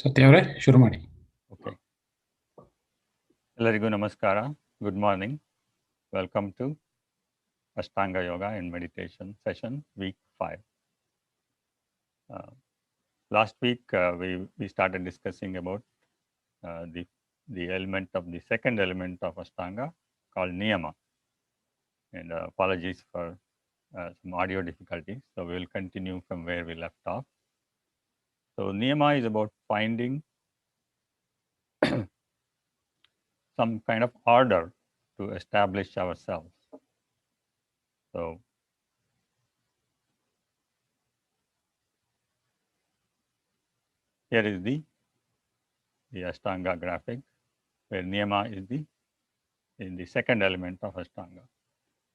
ಸತ್ಯ ಅವರೇ ಶುರು ಮಾಡಿ. ಓಕೆ, ಎಲ್ಲರಿಗೂ ನಮಸ್ಕಾರ. Good morning. Welcome to Ashtanga Yoga and Meditation session week 5. Last week we started discussing about the element of the second element of Ashtanga called Niyama, and apologies for some audio difficulties. So we will continue from where we left off. So Niyama is about finding some kind of order to establish ourselves. So here is the Ashtanga graphic, where Niyama is the second element of Ashtanga.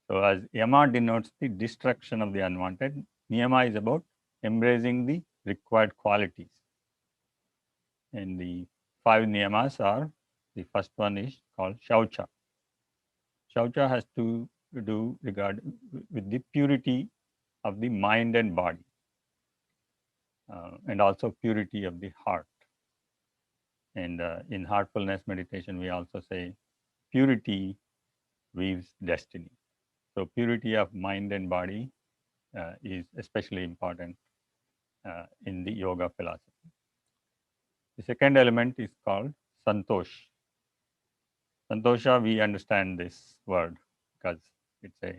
So as Yama denotes the destruction of the unwanted, Niyama is about embracing the required qualities. And the 5 Niyamas are, the first one is called Shaucha. Shaucha has to do with the purity of the mind and body, and also purity of the heart. And in heartfulness meditation, we also say purity weaves destiny. So purity of mind and body is especially important in the yoga philosophy. The second element is called Santosh. Santosha, we understand this word because it's a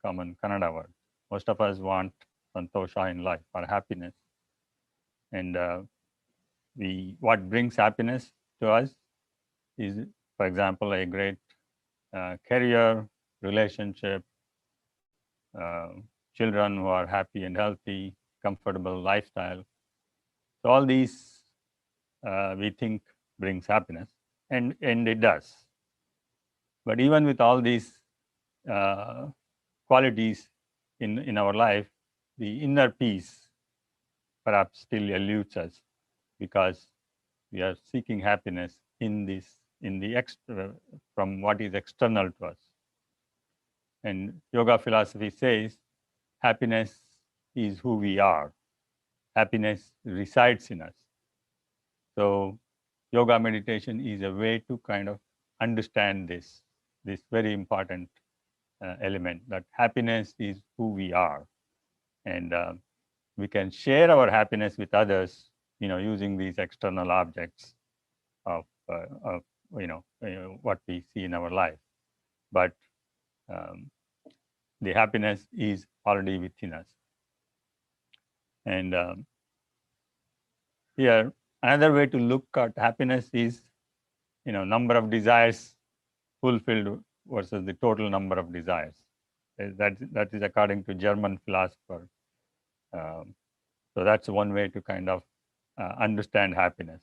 common Kannada word. Most of us want Santosha in life, or happiness. And what brings happiness to us is, for example, a great career, relationship, children who are happy and healthy, comfortable lifestyle. So all these we think brings happiness, and it does. But even with all these qualities in our life, the inner peace perhaps still eludes us, because we are seeking happiness from what is external to us. And yoga philosophy says happiness is who we are. Happiness resides in us. So yoga meditation is a way to kind of understand this very important element, that happiness is who we are. And we can share our happiness with others, using these external objects of, what we see in our life. But um, the happiness is already within us. And here, another way to look at happiness is, number of desires fulfilled versus the total number of desires. That is according to German philosopher. Um, so that's one way to kind of understand happiness.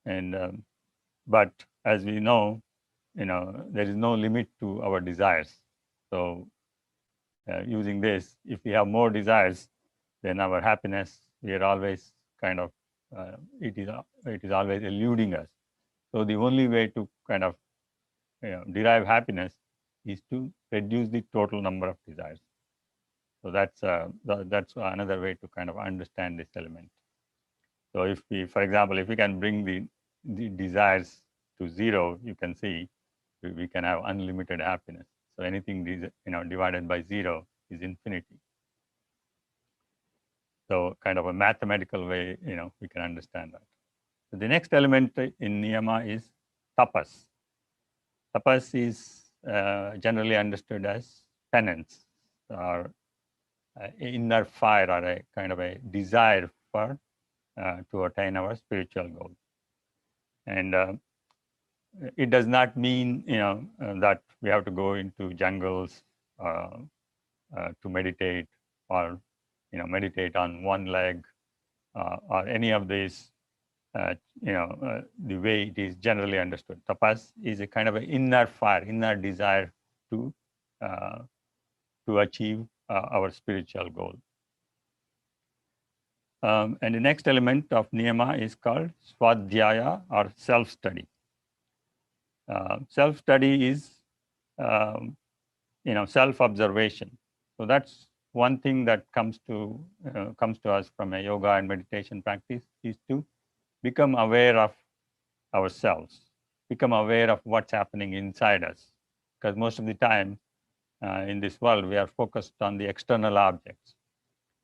And but as we know, there is no limit to our desires. So using this, if we have more desires, then our happiness, we are always kind of it is always eluding us. So the only way to kind of derive happiness is to reduce the total number of desires. So that's another way to kind of understand this element. So if we, for example, if we can bring the desires to zero, you can see we can have unlimited happiness. So anything divided by zero is infinity. So kind of a mathematical way, we can understand that. So the next element in niyama is tapas. Tapas is generally understood as penance, or inner fire, or a kind of a desire for to attain our spiritual goal. And it does not mean that we have to go into jungles to meditate, or meditate on one leg, or any of these. The way it is generally understood, tapas is a kind of an inner fire, inner desire to achieve our spiritual goal. And the next element of niyama is called swadhyaya, or self-study. Self-study is self-observation. So that's one thing that comes to us from a yoga and meditation practice, is to become aware of ourselves, become aware of what's happening inside us. Because most of the time in this world, we are focused on the external objects,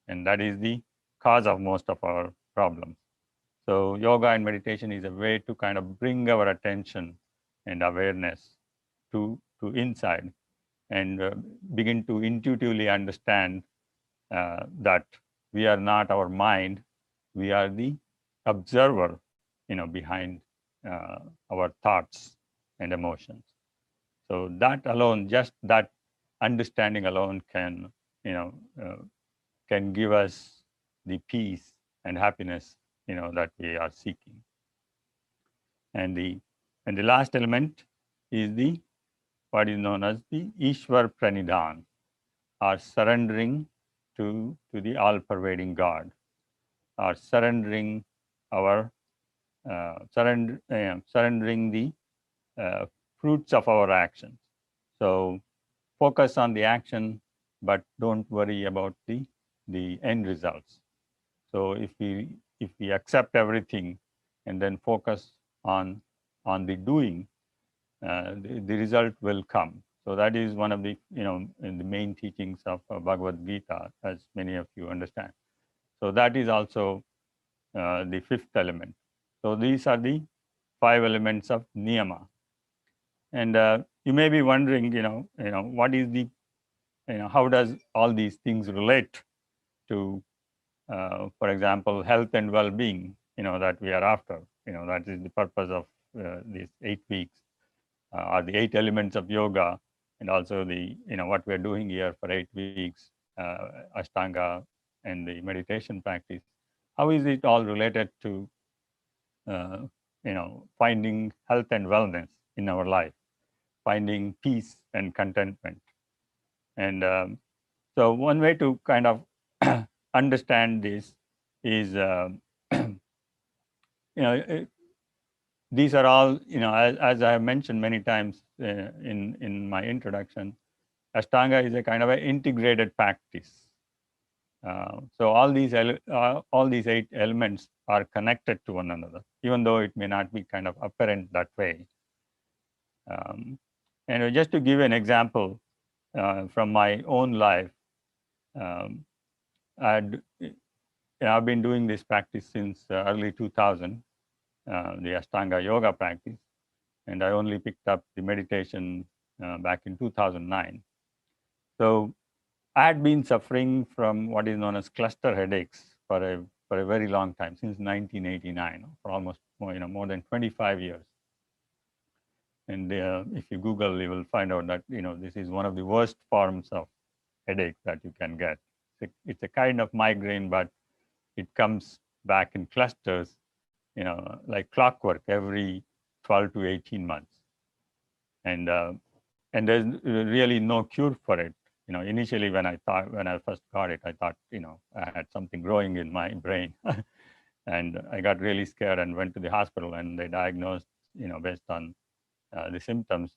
and that is the cause of most of our problems. So yoga and meditation is a way to kind of bring our attention and awareness to inside, and begin to intuitively understand that we are not our mind, we are the observer, behind our thoughts and emotions. So that alone, just that understanding alone can, can give us the peace and happiness, that we are seeking. And the last element is the what is known as the Ishwar Pranidhan, or surrendering to the all-pervading God, or surrendering our surrendering the fruits of our actions. So focus on the action, but don't worry about the end results. So if we accept everything and then focus on the doing, the result will come. So that is one of the in the main teachings of Bhagavad Gita, as many of you understand. So that is also the fifth element. So these are the 5 elements of niyama. And you may be wondering, what is the, how does all these things relate to, for example, health and well-being, that we are after. That is the purpose of these 8 weeks, or the 8 elements of yoga, and also the, what we're doing here for 8 weeks, Ashtanga and the meditation practice. How is it all related to, finding health and wellness in our life, finding peace and contentment? And so one way to kind of understand this is, these are all, as I have mentioned many times in my introduction, Ashtanga is a kind of an integrated practice. So all these 8 elements are connected to one another, even though it may not be kind of apparent that way. And just to give an example from my own life, um, I've been doing this practice since early 2000, the Ashtanga yoga practice, and I only picked up the meditation back in 2009. So I had been suffering from what is known as cluster headaches for a very long time, since 1989, for almost more than 25 years. And if you Google, you will find out that this is one of the worst forms of headache that you can get. It's a kind of migraine, but it comes back in clusters, like clockwork every 12 to 18 months. And there's really no cure for it. Initially when I first got it, I thought, I had something growing in my brain. And I got really scared and went to the hospital, and they diagnosed, based on the symptoms,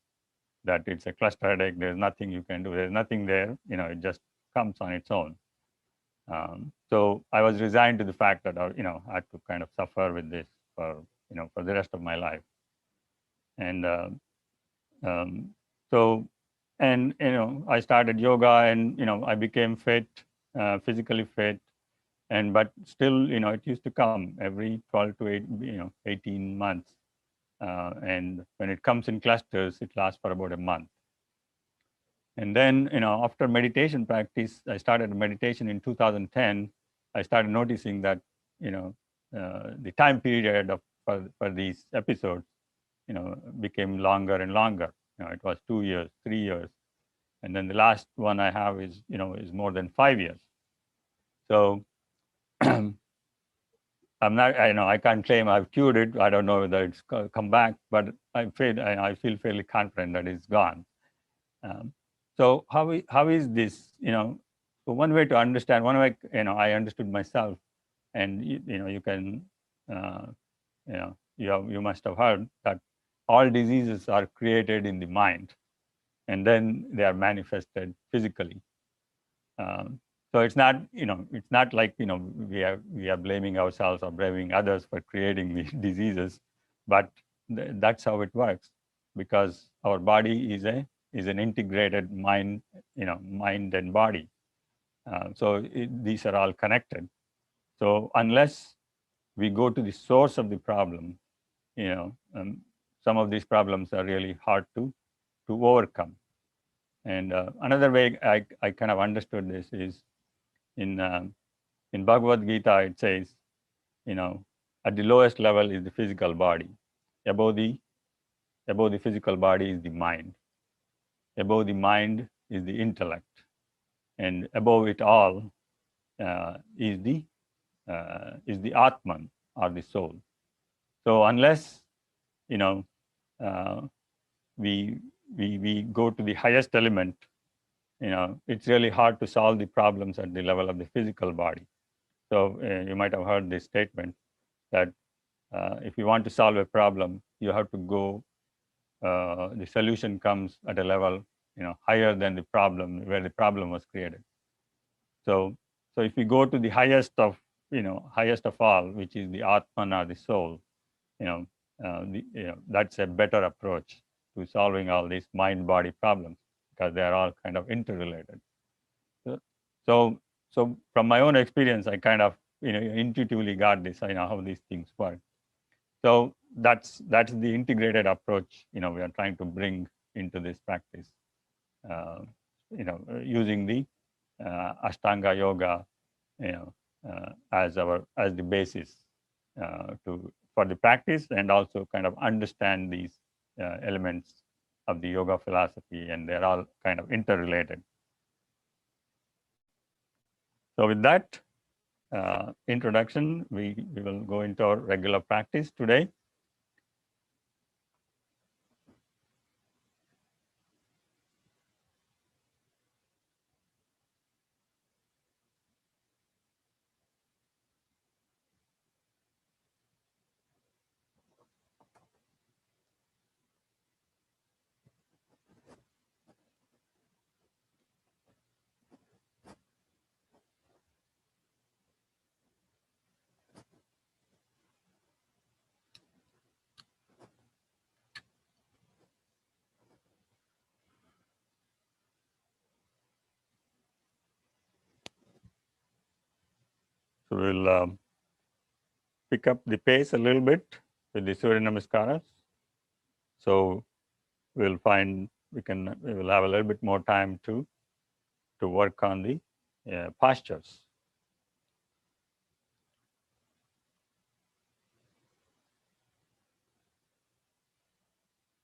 that it's a cluster headache. There's nothing you can do. There's nothing there. It just comes on its own. So I was resigned to the fact that I had to kind of suffer with this for the rest of my life. And um, so, and I started yoga, and I became fit, physically fit, but still, it used to come every 12 to 18 months. And when it comes in clusters, it lasts for about a month. And then, after meditation practice, I started meditation in 2010. I started noticing that, the time period for these episodes, became longer and longer. It was 2 years, 3 years. And then the last one I have is more than 5 years. So I can't claim I've cured it. I don't know whether it's come back, but I feel fairly confident that it's gone. So how is this? So one way to understand, one way I understood myself, and you can, you must have heard that all diseases are created in the mind, and then they are manifested physically. So it's not like we are blaming ourselves or blaming others for creating these diseases, but that's how it works, because our body is an integrated mind and body. So these are all connected. So unless we go to the source of the problem, some of these problems are really hard to overcome. And another way I kind of understood this is in Bhagavad Gita. It says, at the lowest level is the physical body. Above the physical body is the mind. Above the mind is the intellect, and above it all is the Atman, or the soul. So unless you know uh, we go to the highest element, it's really hard to solve the problems at the level of the physical body. So you might have heard this statement that if you want to solve a problem, you have to go. The solution comes at a level higher than the problem, where the problem was created. So if we go to the highest of all, which is the Atman, or the soul, that's a better approach to solving all these mind-body problems, because they are all kind of interrelated. So, so from my own experience, I kind of intuitively got this. I know how these things work. So that's the integrated approach we are trying to bring into this practice. Using the Ashtanga yoga, as the basis for the practice, and also kind of understand these elements of the yoga philosophy, and they're all kind of interrelated. So with that introduction, we will go into our regular practice today. So we'll pick up the pace a little bit with the Surya Namaskaras. So we'll find we will have a little bit more time to work on the postures.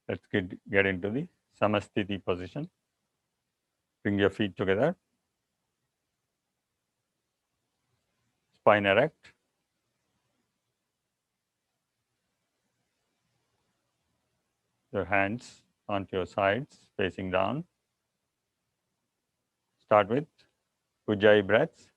Let's get into the Samastiti position. Bring your feet together. Spine erect. Your hands onto your sides, facing down. Start with Ujjayi breaths.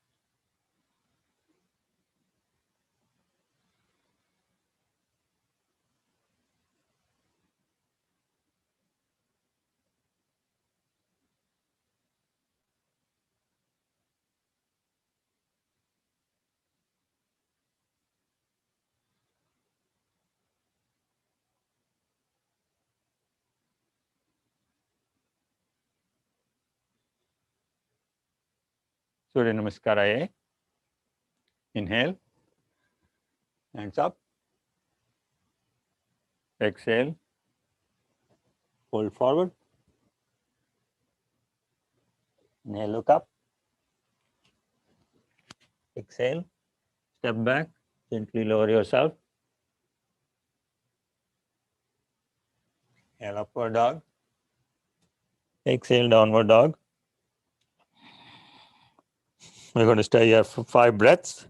Surya Namaskara A. Inhale. Hands up. Exhale. Fold forward. Inhale, look up. Exhale. Step back. Gently lower yourself. Inhale, upward dog. Exhale, downward dog. We're going to stay here for 5 breaths.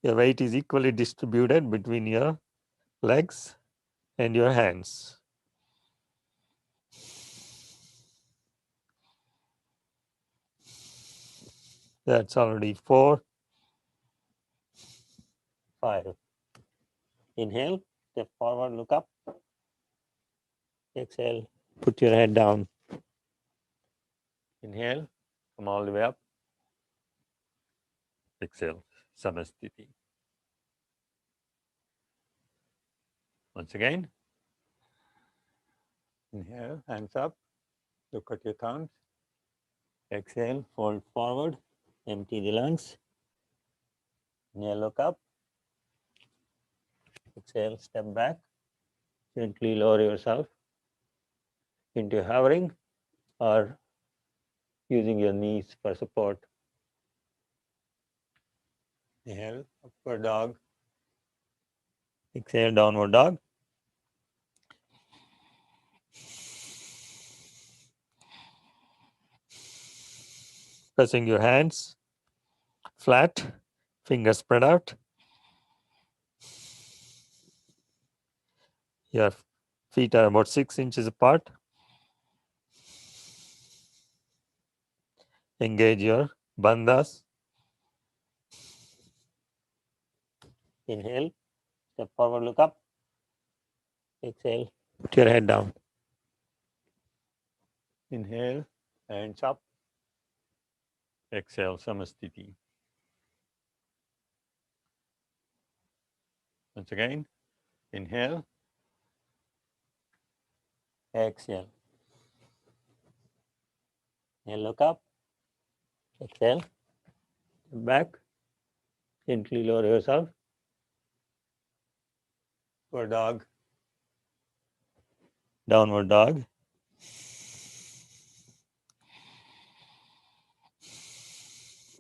Your weight is equally distributed between your legs and your hands. That's already 4, 5. Inhale, step forward, look up. Exhale, put your head down. Inhale, come all the way up. Exhale, Samastiti. Once again. Inhale, hands up. Look at your thumbs. Exhale, fold forward. Empty the lungs. Inhale, look up. Exhale, step back. Gently lower yourself into hovering or using your knees for support. Inhale, upward dog. Exhale, downward dog. Pressing your hands flat, fingers spread out. Your feet are about 6 inches apart. Engage your bandhas. Inhale, step forward, look up. Exhale, put your head down. Inhale, hands up. Exhale, Samastiti. Once again, inhale. Exhale. Inhale, look up. Exhale. Back. Gently lower yourself. Upward dog. Downward dog.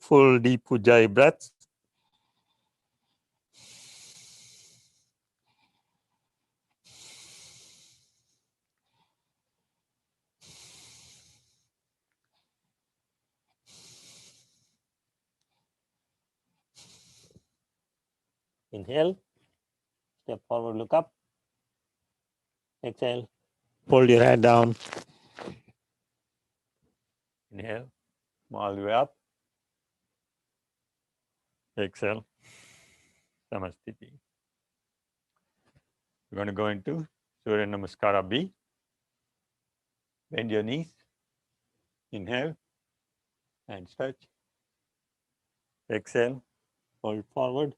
Full deep Ujjayi breaths. Inhale. Step forward, look up. Exhale. Hold your head down. Inhale. Come all the way up. Exhale. Samastiti. We're going to go into Surya Namaskara B. Bend your knees. Inhale. And stretch. Exhale. Fold forward.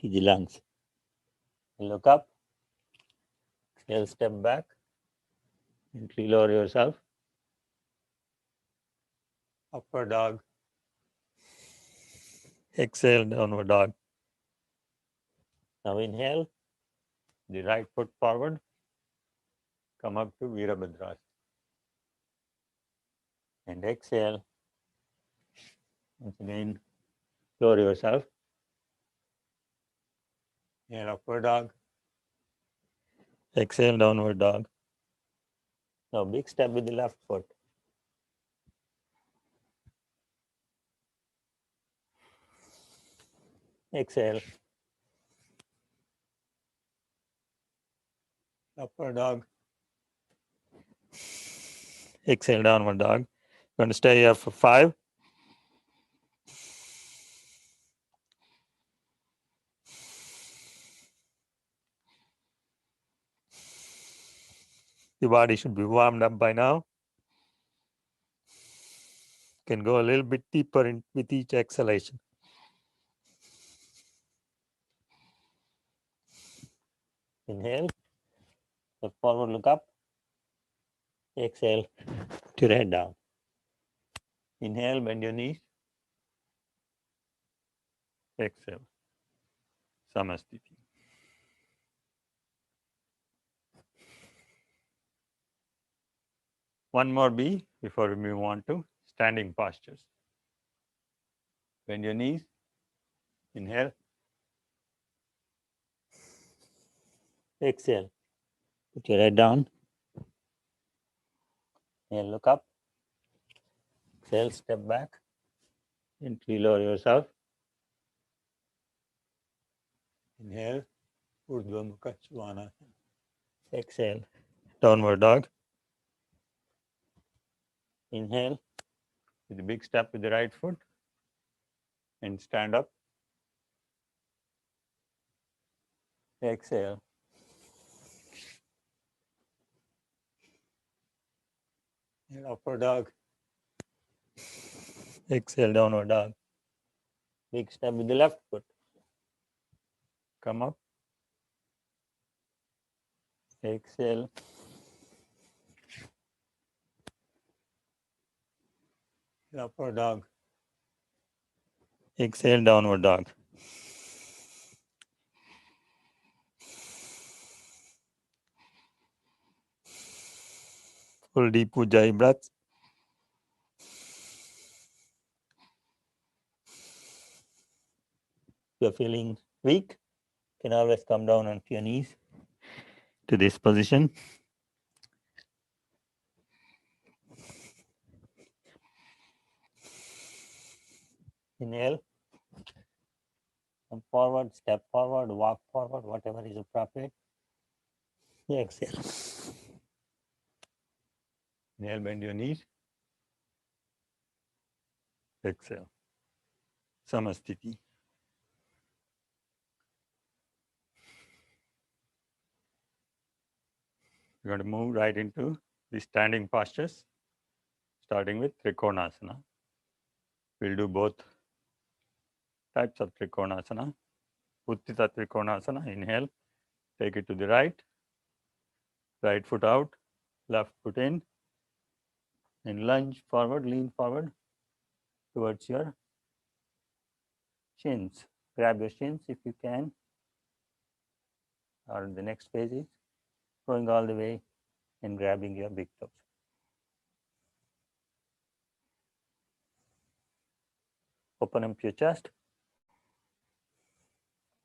to the lungs. Look up. Exhale, step back. Gently lower yourself. Upward dog. Exhale, downward dog. Now inhale. The right foot forward. Come up to Virabhadrasana. And exhale. Once again, lower yourself. Inhale, upward dog. Exhale, downward dog. Now big step with the left foot. Exhale. Upward dog. Exhale, downward dog. Going to stay here for 5. The body should be warmed up by now. Can go a little bit deeper in with each exhalation. Inhale. Step forward, look up. Exhale. To your head down. Inhale, bend your knees. Exhale. Samasthiti. One more B before we move on to standing postures. Bend your knees. Inhale. Exhale. Put your head down. Inhale, look up. Exhale, step back. Gently lower yourself. Inhale. Urdhva Mukha Svanasana. Exhale. Downward dog. Inhale. With a big step with the right foot. And stand up. Exhale. And upward dog. Exhale, downward dog. Big step with the left foot. Come up. Exhale. Upward dog. Exhale, downward dog. Full deep Ujjayi breaths. If you're feeling weak, you can always come down onto your knees to this position. Inhale. Come forward, step forward, walk forward, whatever is appropriate. Exhale. Inhale, bend your knees. Exhale. Samasthiti. We're going to move right into the standing postures, starting with Trikonasana. We'll do both types of Trikonasana. Uttita Trikonasana, inhale, take it to the right foot out, left foot in, and lunge forward, lean forward towards your shins. Grab your shins if you can. Or the next phase is going all the way and grabbing your big toes. Open up your chest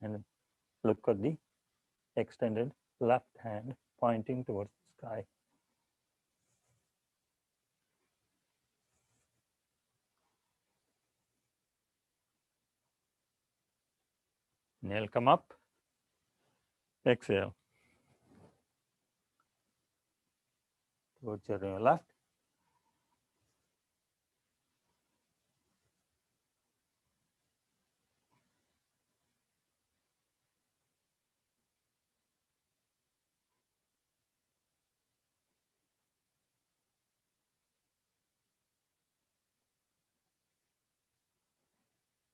and look at the extended left hand pointing towards the sky. Inhale, come up. Exhale. Towards your left.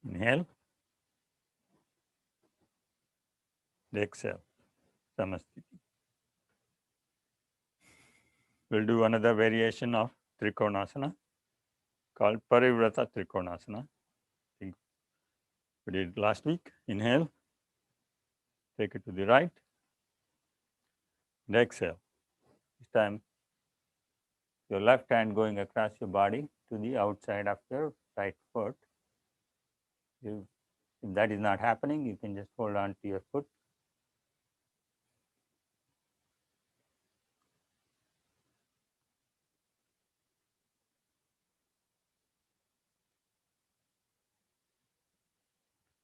Inhale. Exhale, Samasthiti. We'll do another variation of Trikonasana called Parivrata Trikonasana. I think we did last week. Inhale, take it to the right, and exhale. This time, your left hand going across your body to the outside of your right foot. If that is not happening, you can just hold on to your foot.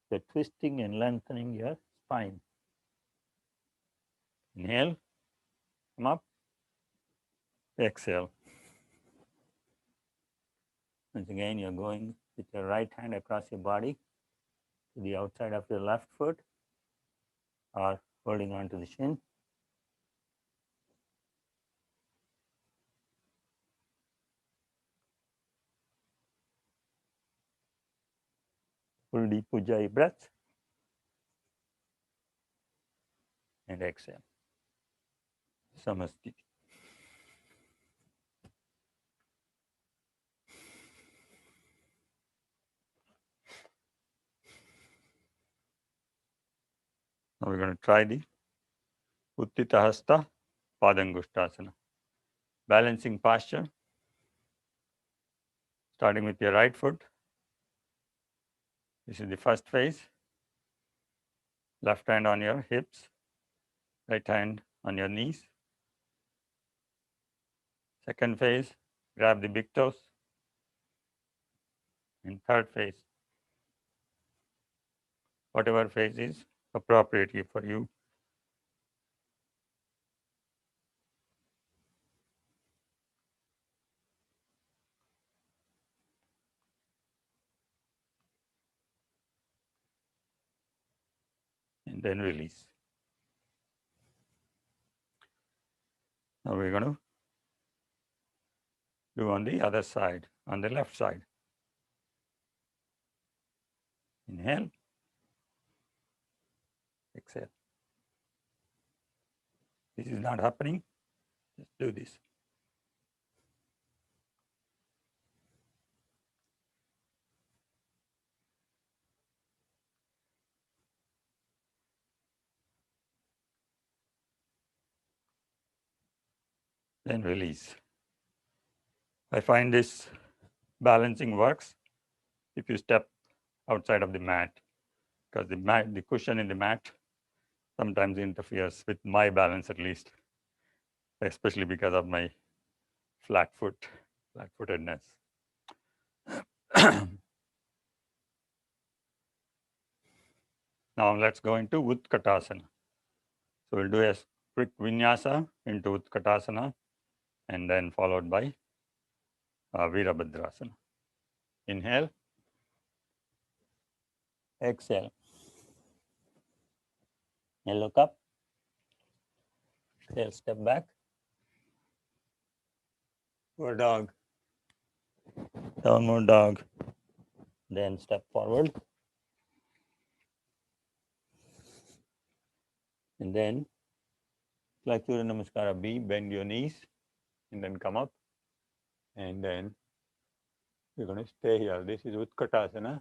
So twisting and lengthening your spine. Inhale, come up, exhale. Once again, you're going with your right hand across your body to the outside of your left foot or holding on to the shin. Full deep Ujjayi breath and exhale. Samasthiti. Now we're going to try the Uttita Hasta Padangushtasana. Balancing posture. Starting with your right foot. This is the first phase. Left hand on your hips. Right hand on your knees. Second phase, grab the big toes. And third phase, whatever phase is appropriate for you. And then release. Now we're going to do on the other side, on the left side. Inhale, exhale. This is not happening. Just do this. Then release. I find this balancing works if you step outside of the mat, because the cushion in the mat sometimes interferes with my balance, at least, especially because of my flat-footedness. Now let's go into Utkatasana. So we'll do a quick vinyasa into Utkatasana and then followed by Virabhadrasana. Inhale, exhale. And look up. Exhale, step back. Upward dog. Downward dog. Then step forward. And then like Surya Namaskara B, bend your knees and then come up. And then you're going to stay here. This is Utkatasana.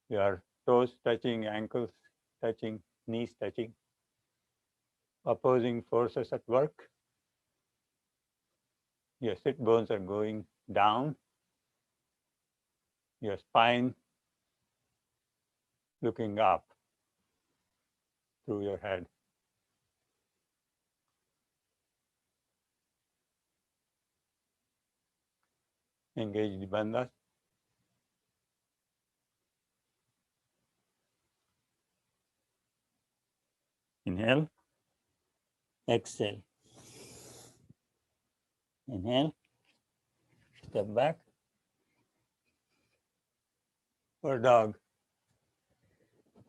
Your toes touching, ankles touching, knees touching. Opposing forces at work. Your sit bones are going down. Your spine looking up through your head. Engage the bandhas. Inhale. Exhale. Inhale. Step back. Upward dog.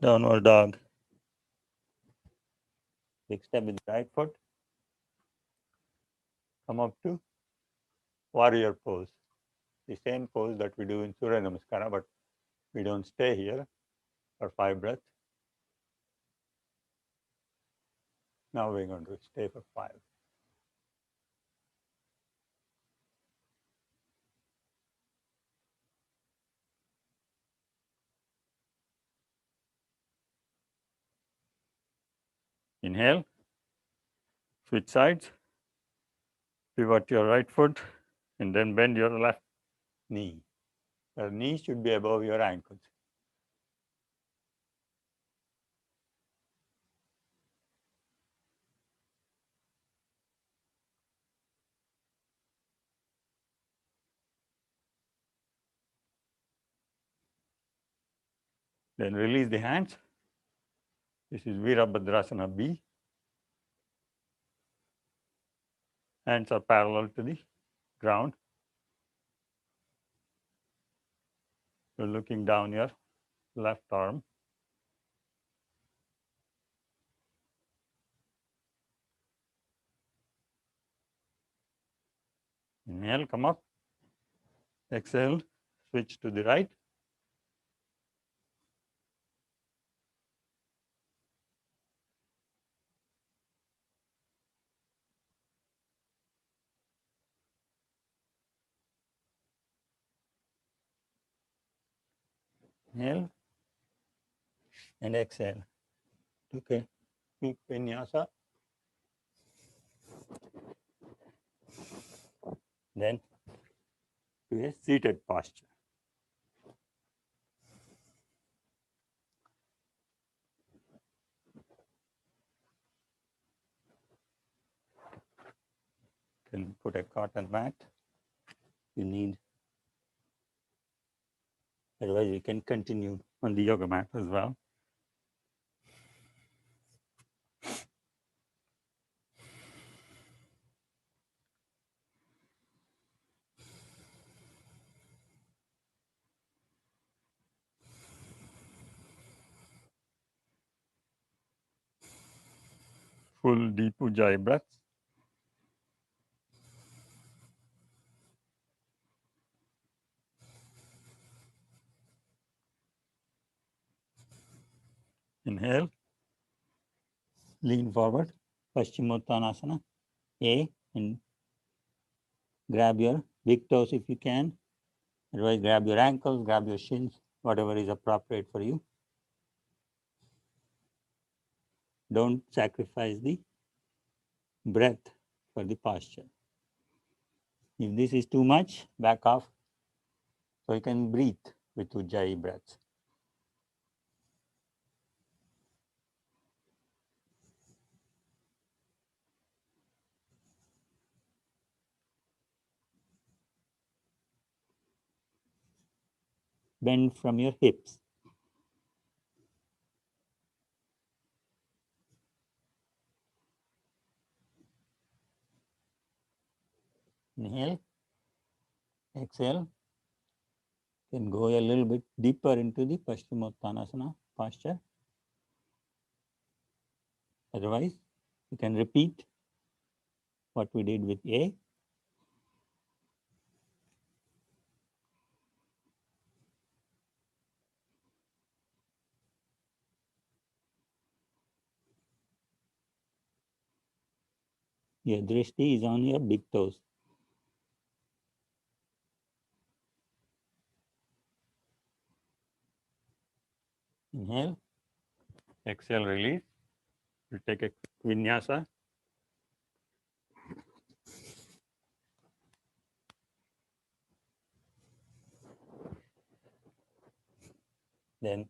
Downward dog. Big step with the right foot. Come up to warrior pose. The same pose that we do in Surya Namaskara, but we don't stay here for 5 breaths. Now we're going to stay for 5. Inhale, switch sides, pivot your right foot, and then bend your left knee. Your knee should be above your ankles. Then release the hands. This is Virabhadrasana B. Hands are parallel to the ground. You're looking down your left arm. Inhale, come up. Exhale, switch to the right. Inhale and exhale. Okay, quick vinyasa. Then to a seated posture. Then put a cotton mat. You need, otherwise you can continue on the yoga mat as well. Full deep ujjayi breaths. Inhale, lean forward, Paschimottanasana, A, and grab your big toes if you can. Otherwise, grab your ankles, grab your shins, whatever is appropriate for you. Don't sacrifice the breath for the posture. If this is too much, back off so you can breathe with ujjayi breaths. Bend from your hips. Inhale, exhale. Then go a little bit deeper into the Paschimottanasana posture. Otherwise, you can repeat what we did with A. Your drishti is on your big toes. Inhale, exhale, release. We'll take a vinyasa. Then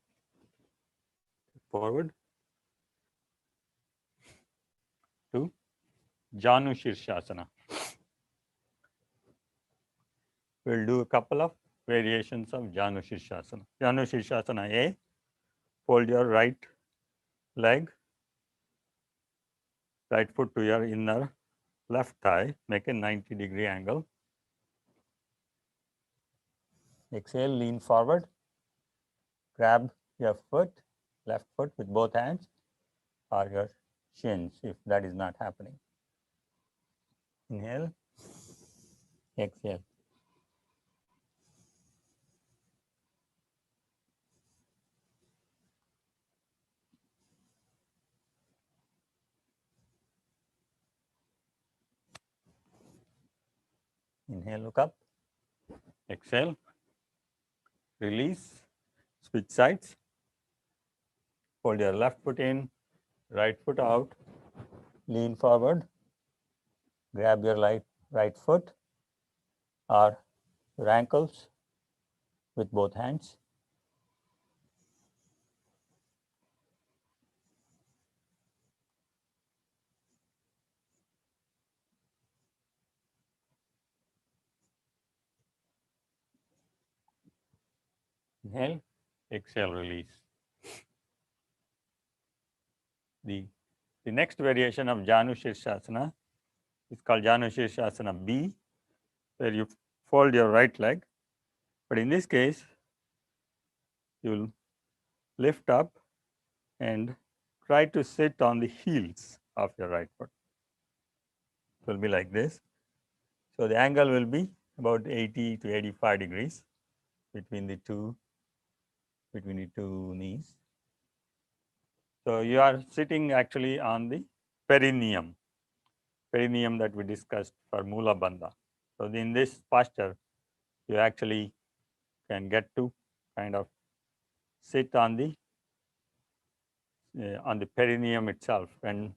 forward to Janu Shirshasana. We'll do a couple of variations of Janu Shirshasana. Janu Shirshasana A, fold your right leg, right foot to your inner left thigh, make a 90-degree angle. Exhale, lean forward, grab your foot, left foot with both hands, or your shins if that is not happening. Inhale, exhale. Inhale, look up. Exhale, release, switch sides. Hold your left foot in, right foot out. Lean forward. Grab your right foot or your ankles with both hands. Inhale, exhale, release. The, the next variation of Janu Shirshasana is called Janu Shirshasana B, where you fold your right leg. But in this case, you'll lift up and try to sit on the heels of your right foot. It will be like this. So the angle will be about 80 to 85 degrees between the two knees. So you are sitting actually on the perineum that we discussed for Mula Bandha. So in this posture, you actually can get to kind of sit on the perineum itself and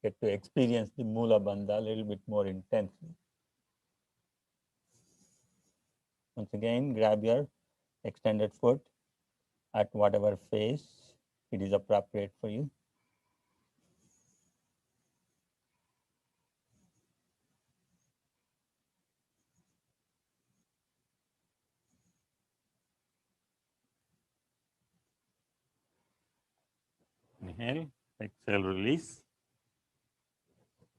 get to experience the Mula Bandha a little bit more intensely. Once again, grab your extended foot at whatever face it is appropriate for you. Inhale, exhale, release.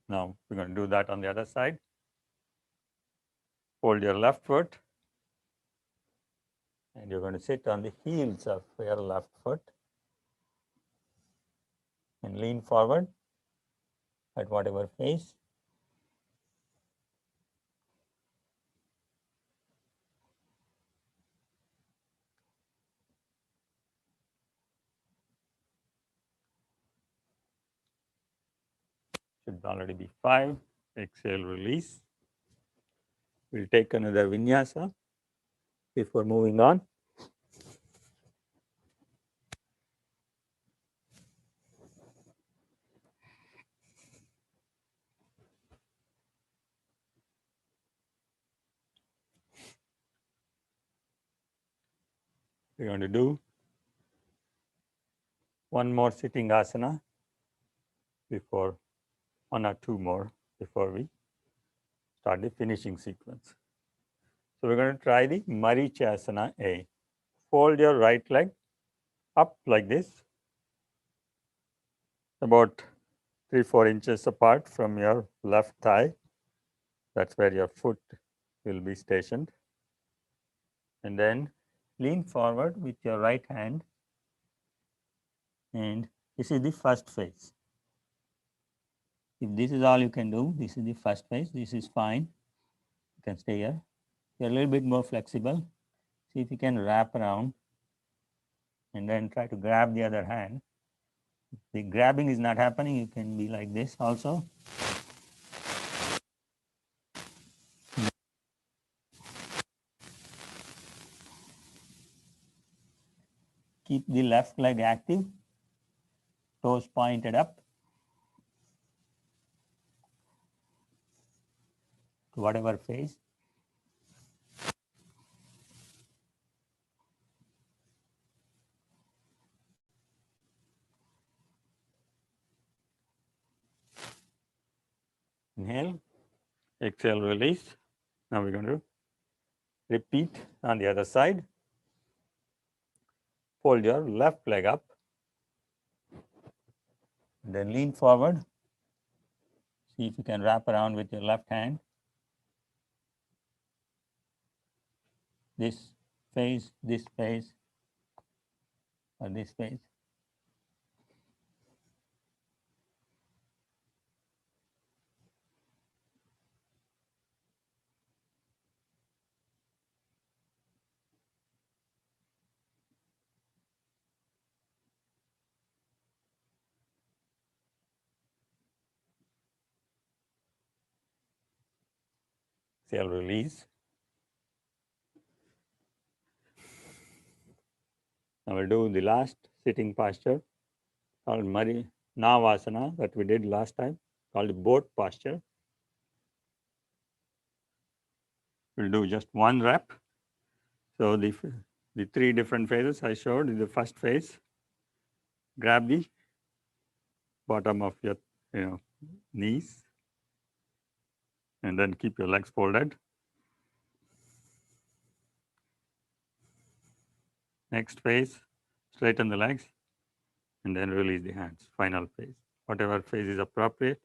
Now we're going to do that on the other side. Hold your left foot and you're going to sit on the heels of your left foot and lean forward at whatever face. Should already be 5. Exhale, release. We'll take another vinyasa before moving on. We're going to do one more sitting asana before, one or two more before we start the finishing sequence. So we're going to try the Marichasana A. Fold your right leg up like this, about 3-4 inches apart from your left thigh. That's where your foot will be stationed. And then lean forward with your right hand. And this is the first phase. If this is all you can do, this is the first phase. This is fine. You can stay here. You're a little bit more flexible. See if you can wrap around and then try to grab the other hand. If the grabbing is not happening, you can be like this also. Keep the left leg active, toes pointed up to whatever face. Inhale, exhale, release. Now we're going to repeat on the other side. Fold your left leg up, then lean forward. See if you can wrap around with your left hand. This face, or this face. Exhale, release. Now we'll do the last sitting posture called Navasana that we did last time, called boat posture. We'll do just one rep. So the three different phases I showed in the first phase, grab the bottom of your knees and then keep your legs folded. Next phase, straighten the legs and then release the hands. Final phase, whatever phase is appropriate.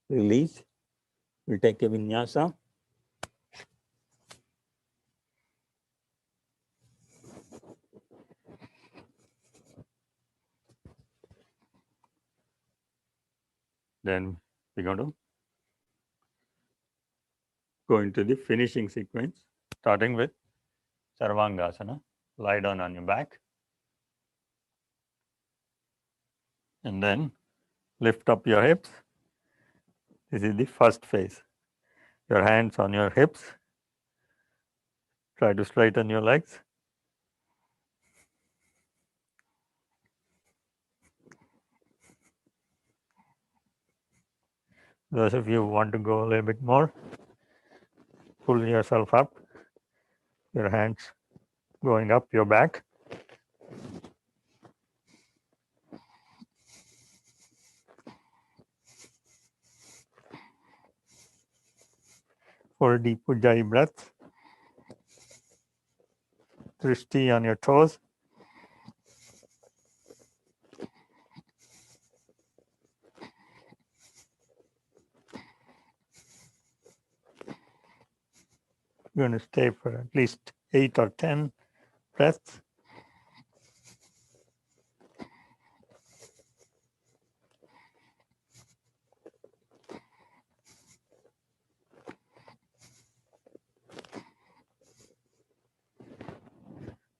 Release. We'll take a vinyasa. Then we're going to go into the finishing sequence, starting with Sarvangasana. Lie down on your back. And then lift up your hips. This is the first phase. Your hands on your hips. Try to straighten your legs. Those of you who want to go a little bit more, pull yourself up. Your hands going up your back. For deep Ujjayi breath. Drishti on your toes. You're going to stay for at least 8 or 10 breaths.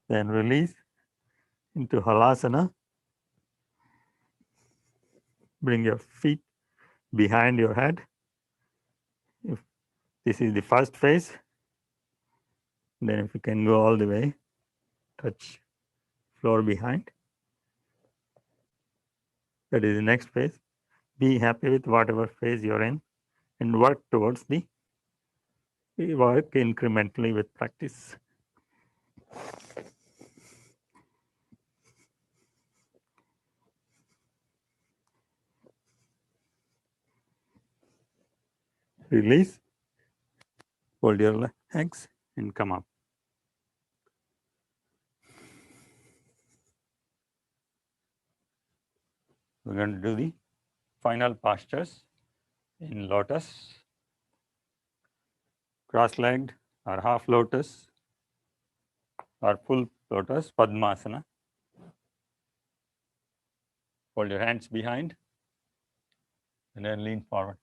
Then release into Halasana. Bring your feet behind your head. If this is the first phase, then if you can go all the way, touch floor behind. That is the next phase. Be happy with whatever phase you're in and work towards the work incrementally with practice. Release. Hold your legs and come up. We're going to do the final postures in lotus, cross-legged or half lotus or full lotus, Padmasana. Hold your hands behind and then lean forward.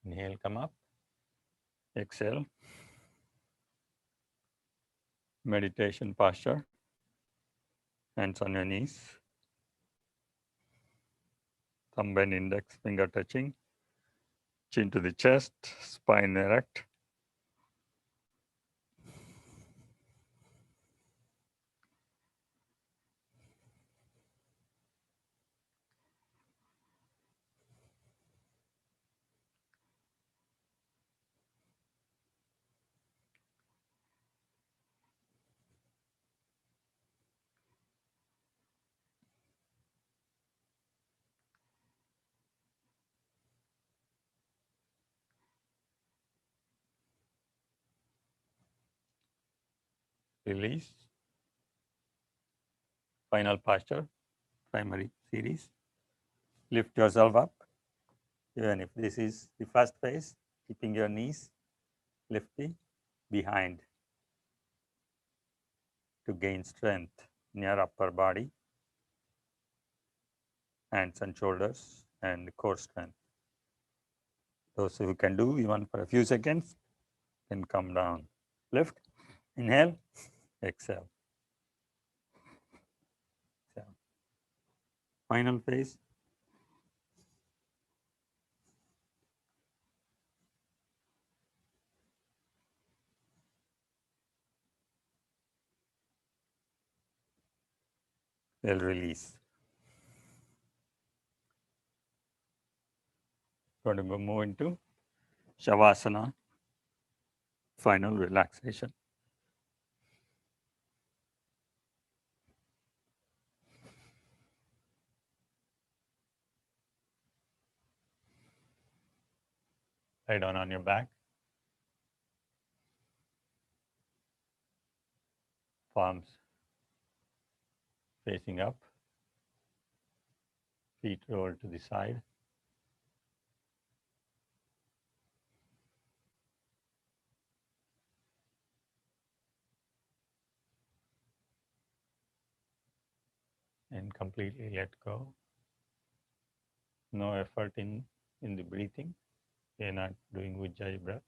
Inhale, come up. Exhale. Meditation posture. Hands on your knees. Thumb and index finger touching. Chin to the chest, spine erect. Release. Final posture, primary series. Lift yourself up. Even if this is the first phase, keeping your knees lifted behind to gain strength in your upper body, hands and shoulders, and core strength. Those who can do even for a few seconds can come down. Lift, inhale, exhale. Exhale. Final phase. They'll release. Going to move into Shavasana, final relaxation. Lie down on your back. Palms facing up. Feet rolled to the side. And completely let go. No effort in the breathing. You're not doing Ujjayi breaths.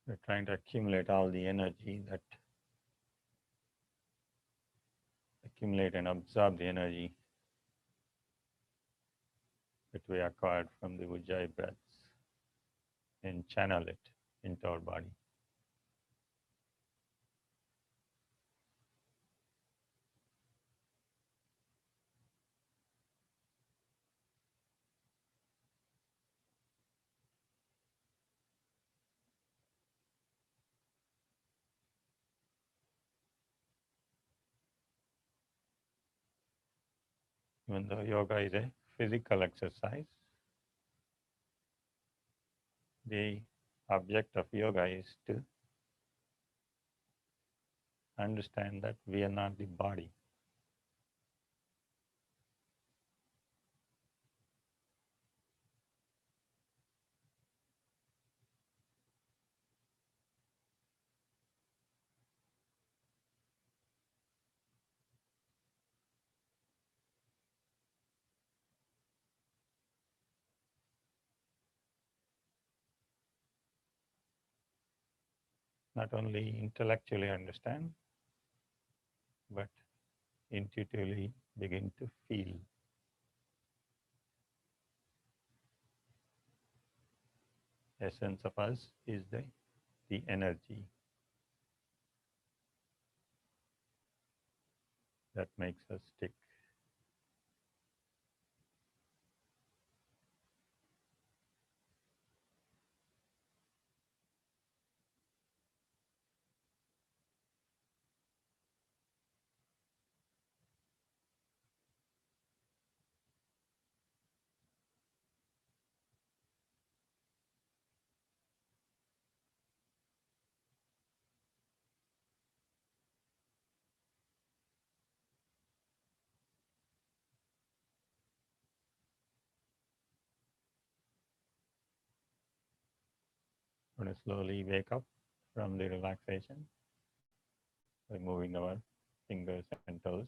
We're trying to accumulate all the energy accumulate and absorb the energy that we acquired from the Ujjayi breaths and channel it into our body. Even though yoga is a physical exercise, the object of yoga is to understand that we are not the body. Not only intellectually understand, but intuitively begin to feel. Essence of us is the energy that makes us tick. We're going to slowly wake up from the relaxation by moving our fingers and toes.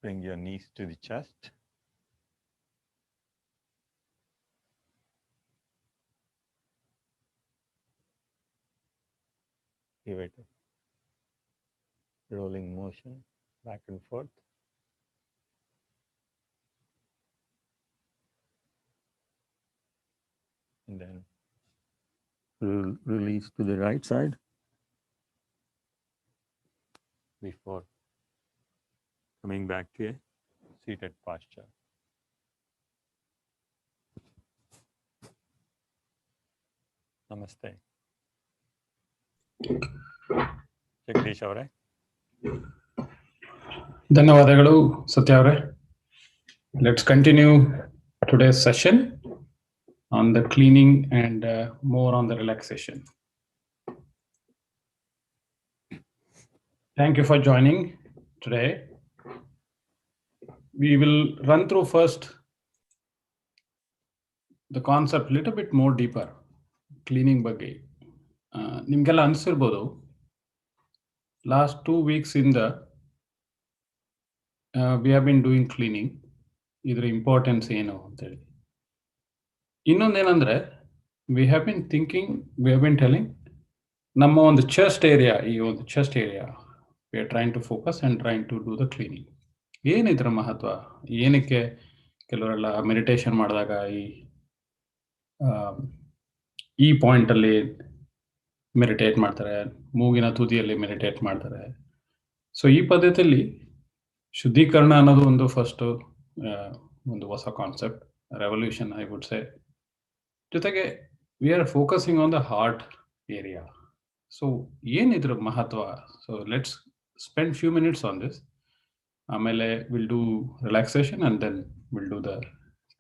Bring your knees to the chest. Give it a rolling motion back and forth. And then release to the right side before coming back to a seated posture. Namaste. Jagadish ಅವರೇ. ಧನ್ಯವಾದಗಳು ಸತ್ಯ ಅವರೇ. Let's continue today's session on the cleaning and more on the relaxation. Thank you for joining today. We will run through first the concept a little bit more deeper, cleaning ಬಗ್ಗೆ. ನಿಮಗೆಲ್ಲ ಅನಿಸಿರ್ಬೋದು last 2 weeks in the we have been doing cleaning. ಇದರ importance ಏನು ಅಂತೇಳಿ. ಇನ್ನೊಂದೇನಂದ್ರೆ we have been telling ನಮ್ಮ ಒಂದು chest area, ಈ ಒಂದು chest area we are trying to focus and trying to do the cleaning. ಏನಿದ್ರ ಮಹತ್ವ, ಏನಕ್ಕೆ ಕೆಲವರೆಲ್ಲ ಮೆಡಿಟೇಷನ್ ಮಾಡಿದಾಗ ಈ ಪಾಯಿಂಟಲ್ಲಿ ಮೆಡಿಟೇಟ್ ಮಾಡ್ತಾರೆ, ಮೂಗಿನ ತುದಿಯಲ್ಲಿ ಮೆಡಿಟೇಟ್ ಮಾಡ್ತಾರೆ. ಸೊ ಈ ಪದ್ಧತಿಯಲ್ಲಿ ಶುದ್ಧೀಕರಣ ಅನ್ನೋದು ಒಂದು ಫಸ್ಟ್ ಒಂದು ಹೊಸ concept, revolution I would say. ಜೊತೆಗೆ we are focusing on the heart area. So ಏನಿದ್ರ ಮಹತ್ವ? So let's spend few minutes on this. ಆಮೇಲೆ will do relaxation and then will do the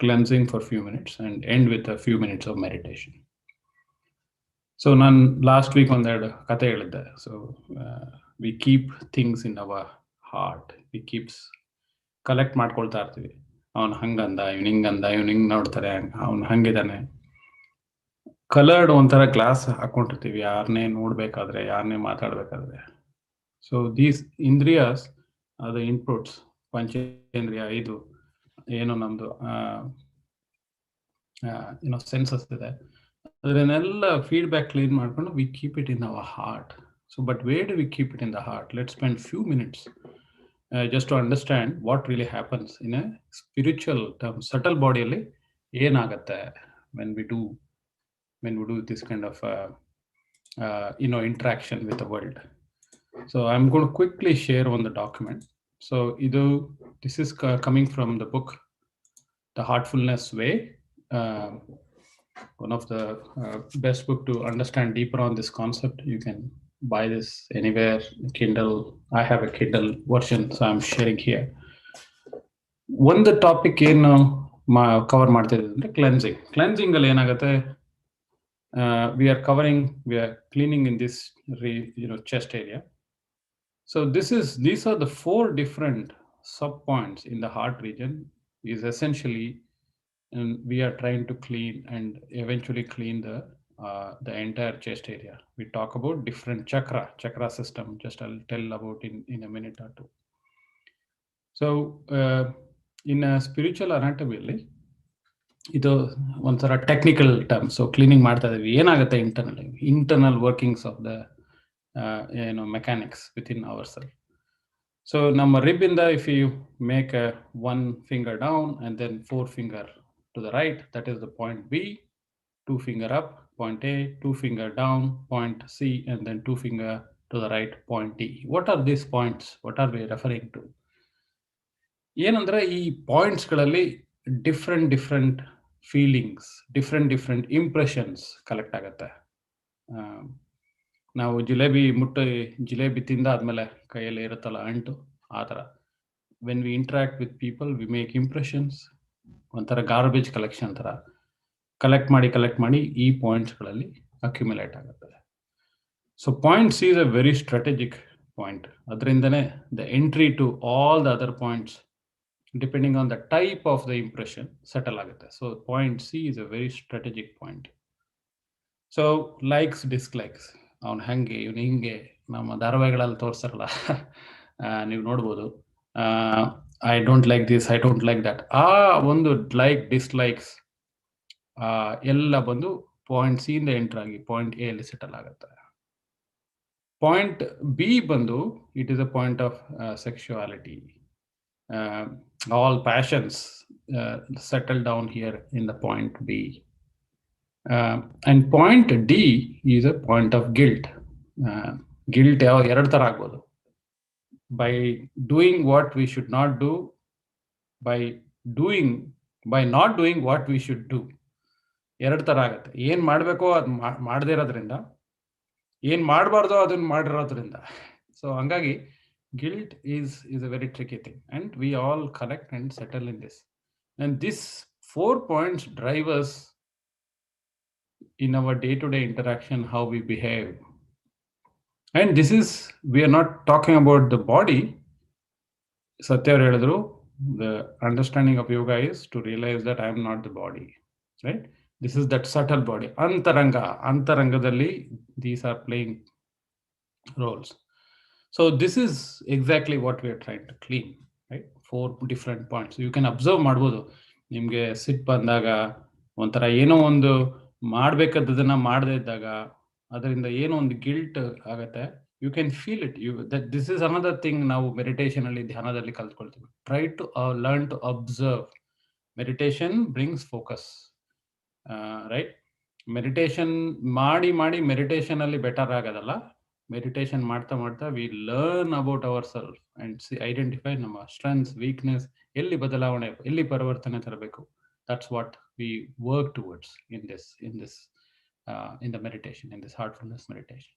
cleansing for few minutes and end with a few minutes of meditation. So ನಾನು last week ಒಂದೆರಡು ಕತೆ ಹೇಳಿದ್ದೆ. So we keep things in our heart, we keeps collect ಮಾಡ್ಕೊಳ್ತಾ ಇರ್ತೀವಿ. ಅವನು ಹಂಗಂದ, ಇವನು ಹಿಂಗಂದ, ಇವನು ಹಿಂಗೆ ನೋಡ್ತಾರೆ, ಅವನು ಹಂಗಿದ್ದಾನೆ. ಕಲರ್ಡ್ ಒಂಥರ ಗ್ಲಾಸ್ ಹಾಕೊಂಡಿರ್ತೀವಿ ಯಾರನ್ನೇ ನೋಡ್ಬೇಕಾದ್ರೆ, ಯಾರನ್ನೇ ಮಾತಾಡ್ಬೇಕಾದ್ರೆ. ಸೊ ದೀಸ್ ಇಂದ್ರಿಯಾಸ್ ಆರ್ ದ ಇನ್ಪುಟ್ಸ್, ಪಂಚೇಂದ್ರಿಯ, ಇದು ಏನು ನಮ್ದು ಏನೋ ಸೆನ್ಸಸ್ ಇದೆ, ಅದನ್ನೆಲ್ಲ ಫೀಡ್ಬ್ಯಾಕ್ ಕ್ಲೀನ್ ಮಾಡ್ಕೊಂಡು we keep it in our heart. So but where do we keep it in the heart? Let's spend few minutes just to understand what really happens in a spiritual term, subtle bodyಯಲ್ಲಿ ಏನಾಗುತ್ತೆ when we do this kind of interaction with the world. So I'm going to quickly share on the document. So this is coming from the book The Heartfulness Way, one of the best book to understand deeper on this concept. You can buy this anywhere, Kindle. I have a Kindle version, so I'm sharing here. One the topic ಏನು cover ಮಾಡ್ತಾ ಇದ್ದೀವಿ ಅಂದ್ರೆ cleansing ಅಲ್ಲಿ ಏನಾಗುತ್ತೆ, we are cleaning in this chest area. So these are the 4 different sub points in the heart region. Is essentially, and we are trying to clean and eventually clean the entire chest area. We talk about different chakra system. Just I'll tell about in a minute or two. So in a spiritual anatomy, ಇದು ಒಂಥರ technical term. So cleaning ಮಾಡ್ತಾ ಇದೀವಿ, ಏನಾಗುತ್ತೆ internal workings of the mechanics within our self. So ನಮ್ಮ rib ಇಂದ if you make 1 finger down and then 4 finger to the right, that is the point B. 2 finger up, point A, 2 finger down, point C, and then 2 finger to the right, point D. What are these points? What are we referring to? ಏನಂದ್ರೆ ಈ ಪಾಯಿಂಟ್ಸ್ಗಳಲ್ಲಿ different feelings, different impressions collect ಆಗುತ್ತೆ. ನಾವು ಜಿಲೇಬಿ ತಿಂದಾದ್ಮೇಲೆ ಕೈಯಲ್ಲಿ ಇರುತ್ತಲ್ಲ ಅಂಟು, ಆ ಥರ when we interact with people we make impressions. ಒಂಥರ ಗಾರ್ಬೇಜ್ ಕಲೆಕ್ಷನ್ ಥರ ಕಲೆಕ್ಟ್ ಮಾಡಿ ಈ ಪಾಯಿಂಟ್ಸ್ಗಳಲ್ಲಿ ಅಕ್ಯುಮುಲೇಟ್ ಆಗುತ್ತೆ. So point C is a very strategic point. ಅದರಿಂದನೇ the entry to all the other points depending on the type of the impression settle ಆಗುತ್ತೆ. So point C is a very strategic point. So likes dislikes, ಅವ್ನು ಹಂಗೆ ಇವನು ಹಿಂಗೆ, ನಮ್ಮ ಧಾರಾವಾಹಿಗಳಲ್ಲಿ ತೋರಿಸ್ತಾರಲ್ಲ, ನೀವು ನೋಡ್ಬೋದು, I don't like this, I don't like that. ಆ ಒಂದು ಲೈಕ್ ಡಿಸ್ಲೈಕ್ಸ್ ಎಲ್ಲ ಬಂದು ಪಾಯಿಂಟ್ ಸಿ ಇಂದ ಎಂಟರ್ ಆಗಿ ಪಾಯಿಂಟ್ ಎ ಅಲ್ಲಿ ಸೆಟಲ್ ಆಗುತ್ತೆ. ಪಾಯಿಂಟ್ ಬಿ ಬಂದು it is a point of sexuality. all passions settle down here in the point B. And point D is a point of guilt. Guilt ಎರಡು ತರ ಆಗ್ಬೋದು. By doing what we should not do, by not doing what we should do. ಎರಡು ತರ ಆಗುತ್ತೆ. ಏನ್ ಮಾಡ್ಬೇಕೋ ಅದು ಮಾಡದೇ ಇರೋದ್ರಿಂದ ಏನ್ ಮಾಡಬಾರ್ದು ಅದನ್ನ ಮಾಡಿರೋದ್ರಿಂದ. ಸೊ ಹಂಗಾಗಿ guilt is a very tricky thing, and we all connect and settle in this. And these 4 points drive us in our day-to-day interaction, how we behave. And this is, we are not talking about the body. Satya ಅವರು ಹೇಳಿದ್ರು, the understanding of yoga is to realize that I am not the body, right? This is that subtle body. Antarangadalli, these are playing roles. So this is exactly what we are trying to clean, right? 4 different points. You can observe ಮಾಡ್ಬೋದು. ನಿಮಗೆ ಸಿಟ್ಟು ಬಂದಾಗ, ಒಂಥರ ಏನೋ ಒಂದು ಮಾಡ್ಬೇಕಾದದನ್ನ ಮಾಡದೇ ಇದ್ದಾಗ, ಅದರಿಂದ ಏನೋ ಒಂದು ಗಿಲ್ಟ್ ಆಗತ್ತೆ. You can feel it. That this is another thing ನಾವು ಮೆಡಿಟೇಷನ್ ಅಲ್ಲಿ, ಧ್ಯಾನದಲ್ಲಿ ಕಲ್ತ್ಕೊಳ್ತೀವಿ. Try to learn to observe. Meditation brings focus, right? Meditation ಮಾಡಿ ಮೆಡಿಟೇಷನ್ ಅಲ್ಲಿ ಬೆಟರ್ ಆಗೋದಲ್ಲ. ಮೆಡಿಟೇಷನ್ ಮಾಡ್ತಾ ಮಾಡ್ತಾ we learn about our self and identify ನಮ್ಮ ಸ್ಟ್ರೆಂತ್ಸ್, ವೀಕ್ನೆಸ್, ಎಲ್ಲಿ ಬದಲಾವಣೆ, ಎಲ್ಲಿ ಪರಿವರ್ತನೆ ತರಬೇಕು. That's what we work towards in the meditation, in this heartfulness meditation.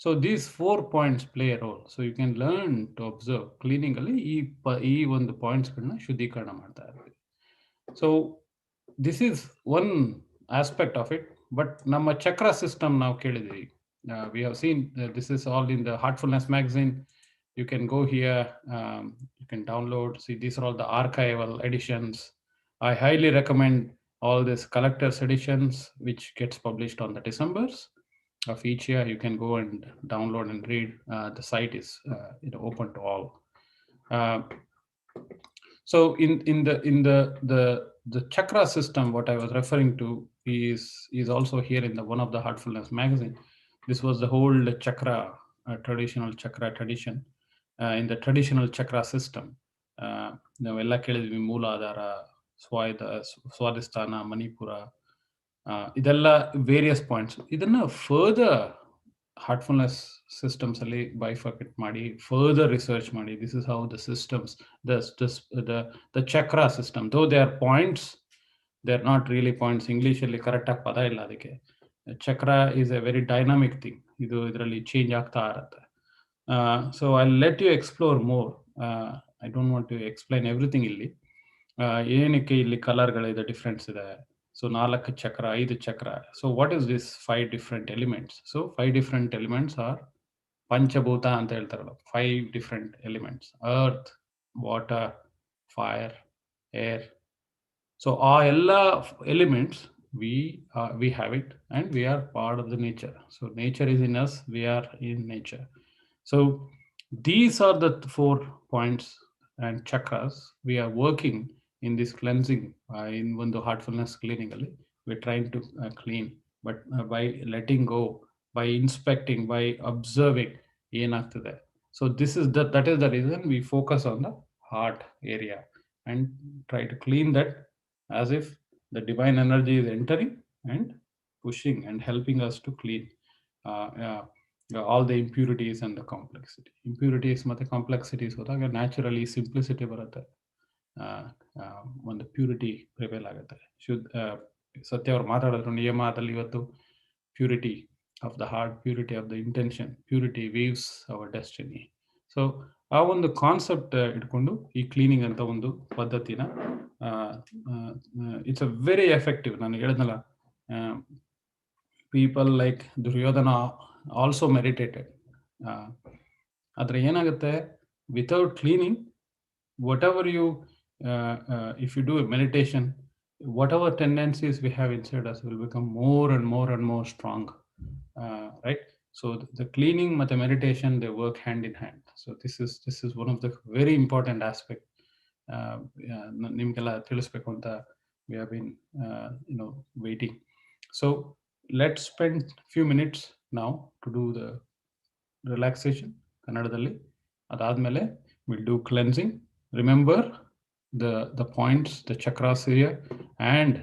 So these 4 points play a role. So you can learn to observe. Cleaning ಅಲ್ಲಿ ಈ ಒಂದು points ಗಳನ್ನ ಶುದ್ಧೀಕರಣ ಮಾಡ್ತಾ ಇರ್ತೀವಿ. So this is one aspect of it. But ನಮ್ಮ ಚಕ್ರ system ನಾವು ಕೇಳಿದ್ವಿ. We have seen this is all in the Heartfulness magazine. You can go here, you can download, see these are all the archival editions. I highly recommend all these collector's editions, which gets published on the Decembers of each year. You can go and download and read. The site is open to all. So the chakra system, what I was referring to is also here in the one of the Heartfulness magazine. This was the whole chakra, traditional chakra tradition. In the traditional chakra system, ನಾವೆಲ್ಲ ಕೇಳಿದ್ವಿ, ಮೂಲಾಧಾರ, ಸ್ವಾದಿಷ್ಠಾನ, ಮಣಿಪುರ, ಇದೆಲ್ಲ various points. ಇದನ್ನ further Heartfulness systems ಅಲ್ಲಿ bifurcate ಮಾಡಿ, further research ಮಾಡಿ, this is how the systems, the chakra system, though they are points, they are not really points. ಇಂಗ್ಲಿಷಲ್ಲಿ ಕರೆಕ್ಟಾಗಿ ಪದ ಇಲ್ಲ ಅದಕ್ಕೆ. Chakra is a very dynamic thing. ಇದು ಇದರಲ್ಲಿ ಚೇಂಜ್ ಆಗ್ತಾ ಇರುತ್ತೆ. So I let you explore more. I don't want to explain everything ಇಲ್ಲಿ. ಏನಕ್ಕೆ ಇಲ್ಲಿ ಕಲರ್ಗಳಿದೆ, ಡಿಫ್ರೆನ್ಸ್ ಇದೆ. So 4 chakra, 5 chakra. So what is this 5 different elements? So 5 different elements are ಪಂಚಭೂತ ಅಂತ ಹೇಳ್ತಾರಲ್ಲ, 5 different elements: earth, water, fire, air. So ಆ ಎಲ್ಲ elements we have it, and we are part of the nature. So nature is in us, we are in nature. So these are the 4 points and chakras we are working in this cleansing. In ಒಂದು heartfulness cleaning ಅಲ್ಲಿ we're trying to clean, but by letting go, by inspecting, by observing ಏನಾಗ್ತದೆ. So that is the reason we focus on the heart area and try to clean that, as if the divine energy is entering and pushing and helping us to clean all the impurities and the complexity. Impurities ಮತ್ತು complexities ಹೋದಾಗ naturally simplicity ಬರುತ್ತೆ, ಒಂದು purity prevail ಆಗುತ್ತೆ. ಸತ್ಯ ಅವ್ರು ಮಾತಾಡಿದ್ರು ನಿಯಮದಲ್ಲಿ ಇವತ್ತು, purity of the heart, purity of the intention, purity weaves our destiny. So ಆ ಒಂದು ಕಾನ್ಸೆಪ್ಟ್ ಇಟ್ಕೊಂಡು ಈ ಕ್ಲೀನಿಂಗ್ ಅಂತ ಒಂದು ಪದ್ಧತಿನ, ಇಟ್ಸ್ ಅ ವೆರಿ ಎಫೆಕ್ಟಿವ್. ನಾನು ಹೇಳಿದ್ನಲ್ಲ, people like Duryodhana also meditated. ಆದರೆ ಏನಾಗುತ್ತೆ, without cleaning, whatever you if you do a meditation, whatever tendencies we have inside us will become more and more and more strong, right? So the cleaning and the meditation, they work hand in hand. So this is one of the very important aspect. ನಿಮ್ಗೆಲ್ಲ ತಿಳಿಸ್ಬೇಕು ಅಂತ we have been waiting. So let's spend few minutes now to do the relaxation ಕನ್ನಡದಲ್ಲಿ. ಅದಾದ್ಮೇಲೆ we'll do cleansing. Remember the points, the chakras here, and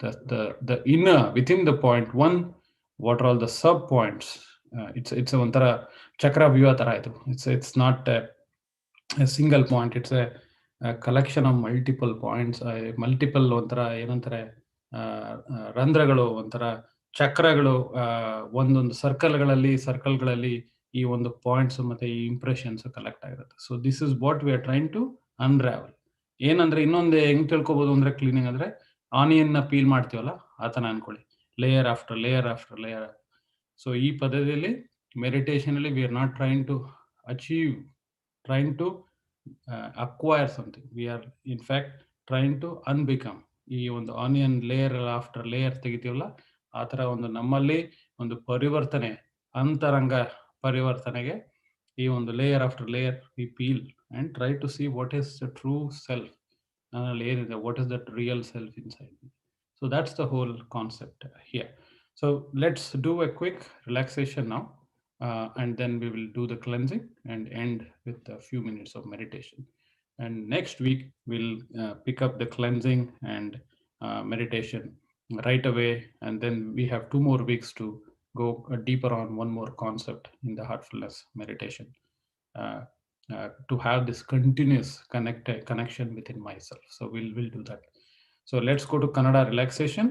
the inner, within the point one, what are all the sub points. It's a ಒಂಥರ ಚಕ್ರ ವ್ಯೂಹ ತರ ಇದು. It's not a single point, it's a collection of multiple points, multiple ಒಂಥರ ಏನಂತಾರೆ ರಂಧ್ರಗಳು, ಒಂಥರ ಚಕ್ರಗಳು, ಒಂದೊಂದು ಸರ್ಕಲ್ಗಳಲ್ಲಿ ಈ ಒಂದು ಪಾಯಿಂಟ್ಸ್ ಮತ್ತೆ ಈ ಇಂಪ್ರೆಷನ್ಸ್ ಕಲೆಕ್ಟ್ ಆಗಿರುತ್ತೆ. So this is what we are train to unravel. ಏನಂದ್ರೆ ಇನ್ನೊಂದು ಹೆಂಗ್ ತಿಳ್ಕೊಬಹುದು ಅಂದ್ರೆ, ಕ್ಲೀನಿಂಗ್ ಅಂದ್ರೆ ಆನಿಯನ್ ನ ಪೀಲ್ ಮಾಡ್ತೀವಲ್ಲ ಆತನ ಅನ್ಕೊಳ್ಳಿ, layer after layer after layer. So ಈ ಪದ್ಧತಿಯಲ್ಲಿ ಮೆಡಿಟೇಷನ್ ಅಲ್ಲಿ we are not train to achieve, train to acquire something. We are in fact train to unbecome. ಈ ಒಂದು ಆನಿಯನ್ ಲೇಯರ್ ಆಫ್ಟರ್ ಲೇಯರ್ ತೆಗಿತೀವಲ್ಲ, ಆ ಥರ ಒಂದು ನಮ್ಮಲ್ಲಿ ಒಂದು ಪರಿವರ್ತನೆ, ಅಂತರಂಗ ಪರಿವರ್ತನೆಗೆ ಈ ಒಂದು layer after layer we peel and try to see what is the true self, ನನ್ನಲ್ಲಿ ಏನಿದೆ, what is that real self inside me. So that's the whole concept here. So let's do a quick relaxation now, and then we will do the cleansing and end with a few minutes of meditation. And next week we'll pick up the cleansing and meditation right away, and then we have 2 more weeks to go deeper on one more concept in the heartfulness meditation, uh, to have this continuous connection within myself. So we'll do that. So let's go to Kannada relaxation.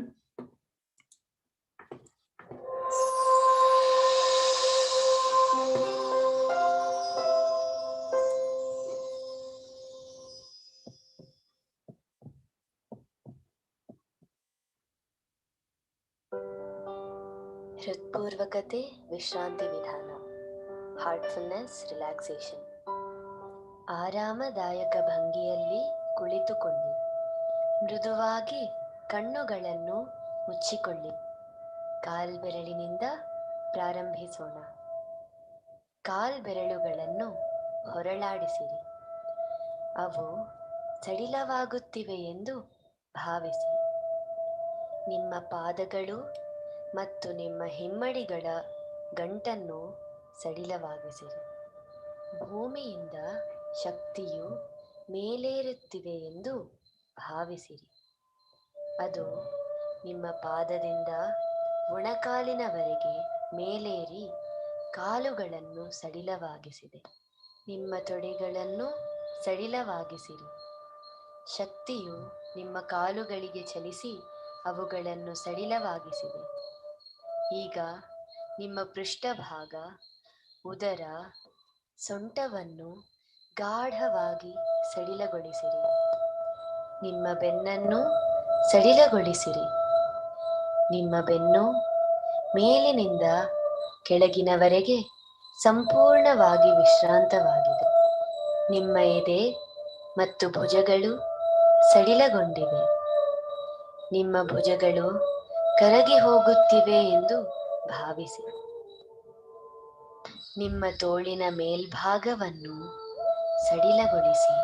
ಹೃತ್ಪೂರ್ವಕತೆ ವಿಶ್ರಾಂತಿ ವಿಧಾನ, Heartfulness relaxation. ಆರಾಮದಾಯಕ ಭಂಗಿಯಲ್ಲಿ ಕುಳಿತುಕೊಳ್ಳಿ. ಮೃದುವಾಗಿ ಕಣ್ಣುಗಳನ್ನು ಮುಚ್ಚಿಕೊಳ್ಳಿ. ಕಾಲ್ಬೆರಳಿನಿಂದ ಪ್ರಾರಂಭಿಸೋಣ. ಕಾಲ್ಬೆರಳುಗಳನ್ನು ಹೊರಳಾಡಿಸಿರಿ. ಅವು ಸಡಿಲವಾಗುತ್ತಿವೆ ಎಂದು ಭಾವಿಸಿ. ನಿಮ್ಮ ಪಾದಗಳು ಮತ್ತು ನಿಮ್ಮ ಹಿಮ್ಮಡಿಗಳ ಗಂಟನ್ನು ಸಡಿಲವಾಗಿಸಿರಿ. ಭೂಮಿಯಿಂದ ಶಕ್ತಿಯು ಮೇಲೇರುತ್ತಿದೆ ಎಂದು ಭಾವಿಸಿರಿ. ಅದು ನಿಮ್ಮ ಪಾದದಿಂದ ಮೊಣಕಾಲಿನವರೆಗೆ ಮೇಲೇರಿ ಕಾಲುಗಳನ್ನು ಸಡಿಲವಾಗಿಸಿದೆ. ನಿಮ್ಮ ತೊಡೆಗಳನ್ನು ಸಡಿಲವಾಗಿಸಿರಿ. ಶಕ್ತಿಯು ನಿಮ್ಮ ಕಾಲುಗಳಿಗೆ ಚಲಿಸಿ ಅವುಗಳನ್ನು ಸಡಿಲವಾಗಿಸಿದೆ. ಈಗ ನಿಮ್ಮ ಪೃಷ್ಠಭಾಗ, ಉದರ, ಸೊಂಟವನ್ನು ಗಾಢವಾಗಿ ಸಡಿಲಗೊಳಿಸಿರಿ. ನಿಮ್ಮ ಬೆನ್ನನ್ನು ಸಡಿಲಗೊಳಿಸಿರಿ. ನಿಮ್ಮ ಬೆನ್ನು ಮೇಲಿನಿಂದ ಕೆಳಗಿನವರೆಗೆ ಸಂಪೂರ್ಣವಾಗಿ ವಿಶ್ರಾಂತವಾಗಿದೆ. ನಿಮ್ಮ ಎದೆ ಮತ್ತು ಭುಜಗಳು ಸಡಿಲಗೊಂಡಿವೆ. ನಿಮ್ಮ ಭುಜಗಳು ಕರಗಿ ಹೋಗುತ್ತಿವೆ ಎಂದು ಭಾವಿಸಿ. ನಿಮ್ಮ ತೋಳಿನ ಮೇಲ್ಭಾಗವನ್ನು ಸಡಿಲಗೊಳಿಸಿ.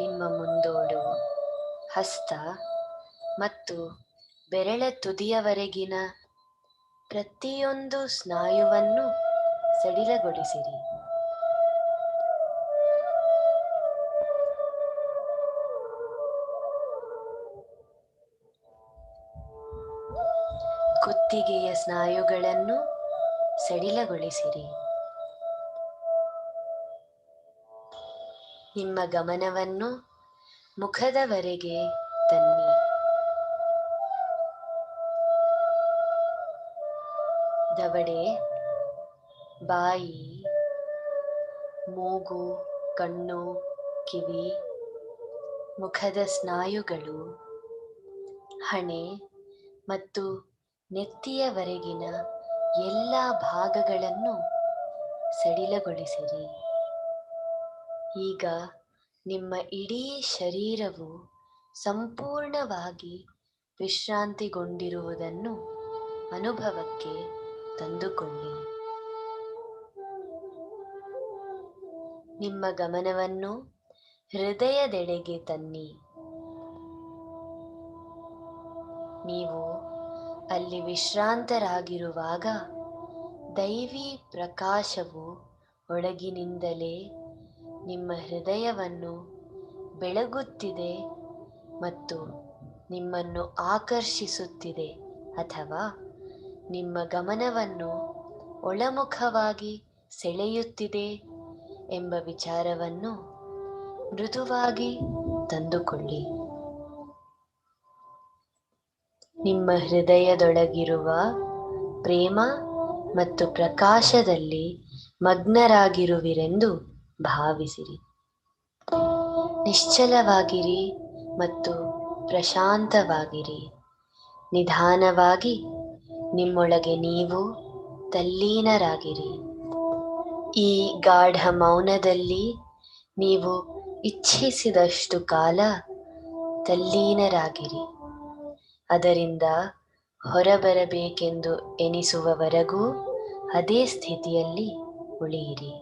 ನಿಮ್ಮ ಮುಂದೋಡು, ಹಸ್ತ ಮತ್ತು ಬೆರಳ ತುದಿಯವರೆಗಿನ ಪ್ರತಿಯೊಂದು ಸ್ನಾಯುವನ್ನು ಸಡಿಲಗೊಳಿಸಿರಿ. ಕುತ್ತಿಗೆಯ ಸ್ನಾಯುಗಳನ್ನು ಸಡಿಲಗೊಳಿಸಿರಿ. ನಿಮ್ಮ ಗಮನವನ್ನು ಮುಖದವರೆಗೆ ತನ್ನಿ. ದವಡೆ, ಬಾಯಿ, ಮೂಗು, ಕಣ್ಣು, ಕಿವಿ, ಮುಖದ ಸ್ನಾಯುಗಳು, ಹಣೆ ಮತ್ತು ನೆತ್ತಿಯವರೆಗಿನ ಎಲ್ಲ ಭಾಗಗಳನ್ನು ಸಡಿಲಗೊಳಿಸಿರಿ. ಈಗ ನಿಮ್ಮ ಇಡೀ ಶರೀರವು ಸಂಪೂರ್ಣವಾಗಿ ವಿಶ್ರಾಂತಿಗೊಂಡಿರುವುದನ್ನು ಅನುಭವಕ್ಕೆ ತಂದುಕೊಳ್ಳಿ. ನಿಮ್ಮ ಗಮನವನ್ನು ಹೃದಯದೆಡೆಗೆ ತನ್ನಿ. ನೀವು ಅಲ್ಲಿ ವಿಶ್ರಾಂತರಾಗಿರುವಾಗ ದೈವಿ ಪ್ರಕಾಶವು ಒಳಗಿನಿಂದಲೇ ನಿಮ್ಮ ಹೃದಯವನ್ನು ಬೆಳಗುತ್ತಿದೆ ಮತ್ತು ನಿಮ್ಮನ್ನು ಆಕರ್ಷಿಸುತ್ತಿದೆ ಅಥವಾ ನಿಮ್ಮ ಗಮನವನ್ನು ಒಳಮುಖವಾಗಿ ಸೆಳೆಯುತ್ತಿದೆ ಎಂಬ ವಿಚಾರವನ್ನು ಮೃದುವಾಗಿ ತಂದುಕೊಳ್ಳಿ. ನಿಮ್ಮ ಹೃದಯದೊಳಗಿರುವ ಪ್ರೇಮ ಮತ್ತು ಪ್ರಕಾಶದಲ್ಲಿ ಮಗ್ನರಾಗಿರುವಿರೆಂದು ಭಾವಿಸಿರಿ. ನಿಶ್ಚಲವಾಗಿರಿ ಮತ್ತು ಪ್ರಶಾಂತವಾಗಿರಿ. ನಿಧಾನವಾಗಿ ನಿಮ್ಮೊಳಗೆ ನೀವು ತಲ್ಲೀನರಾಗಿರಿ. ಈ ಗಾಢ ಮೌನದಲ್ಲಿ ನೀವು ಇಚ್ಛಿಸಿದಷ್ಟು ಕಾಲ ತಲ್ಲೀನರಾಗಿರಿ. ಅದರಿಂದ ಹೊರಬರಬೇಕೆಂದು ಎನಿಸುವವರೆಗೂ ಅದೇ ಸ್ಥಿತಿಯಲ್ಲಿ ಉಳಿಯಿರಿ.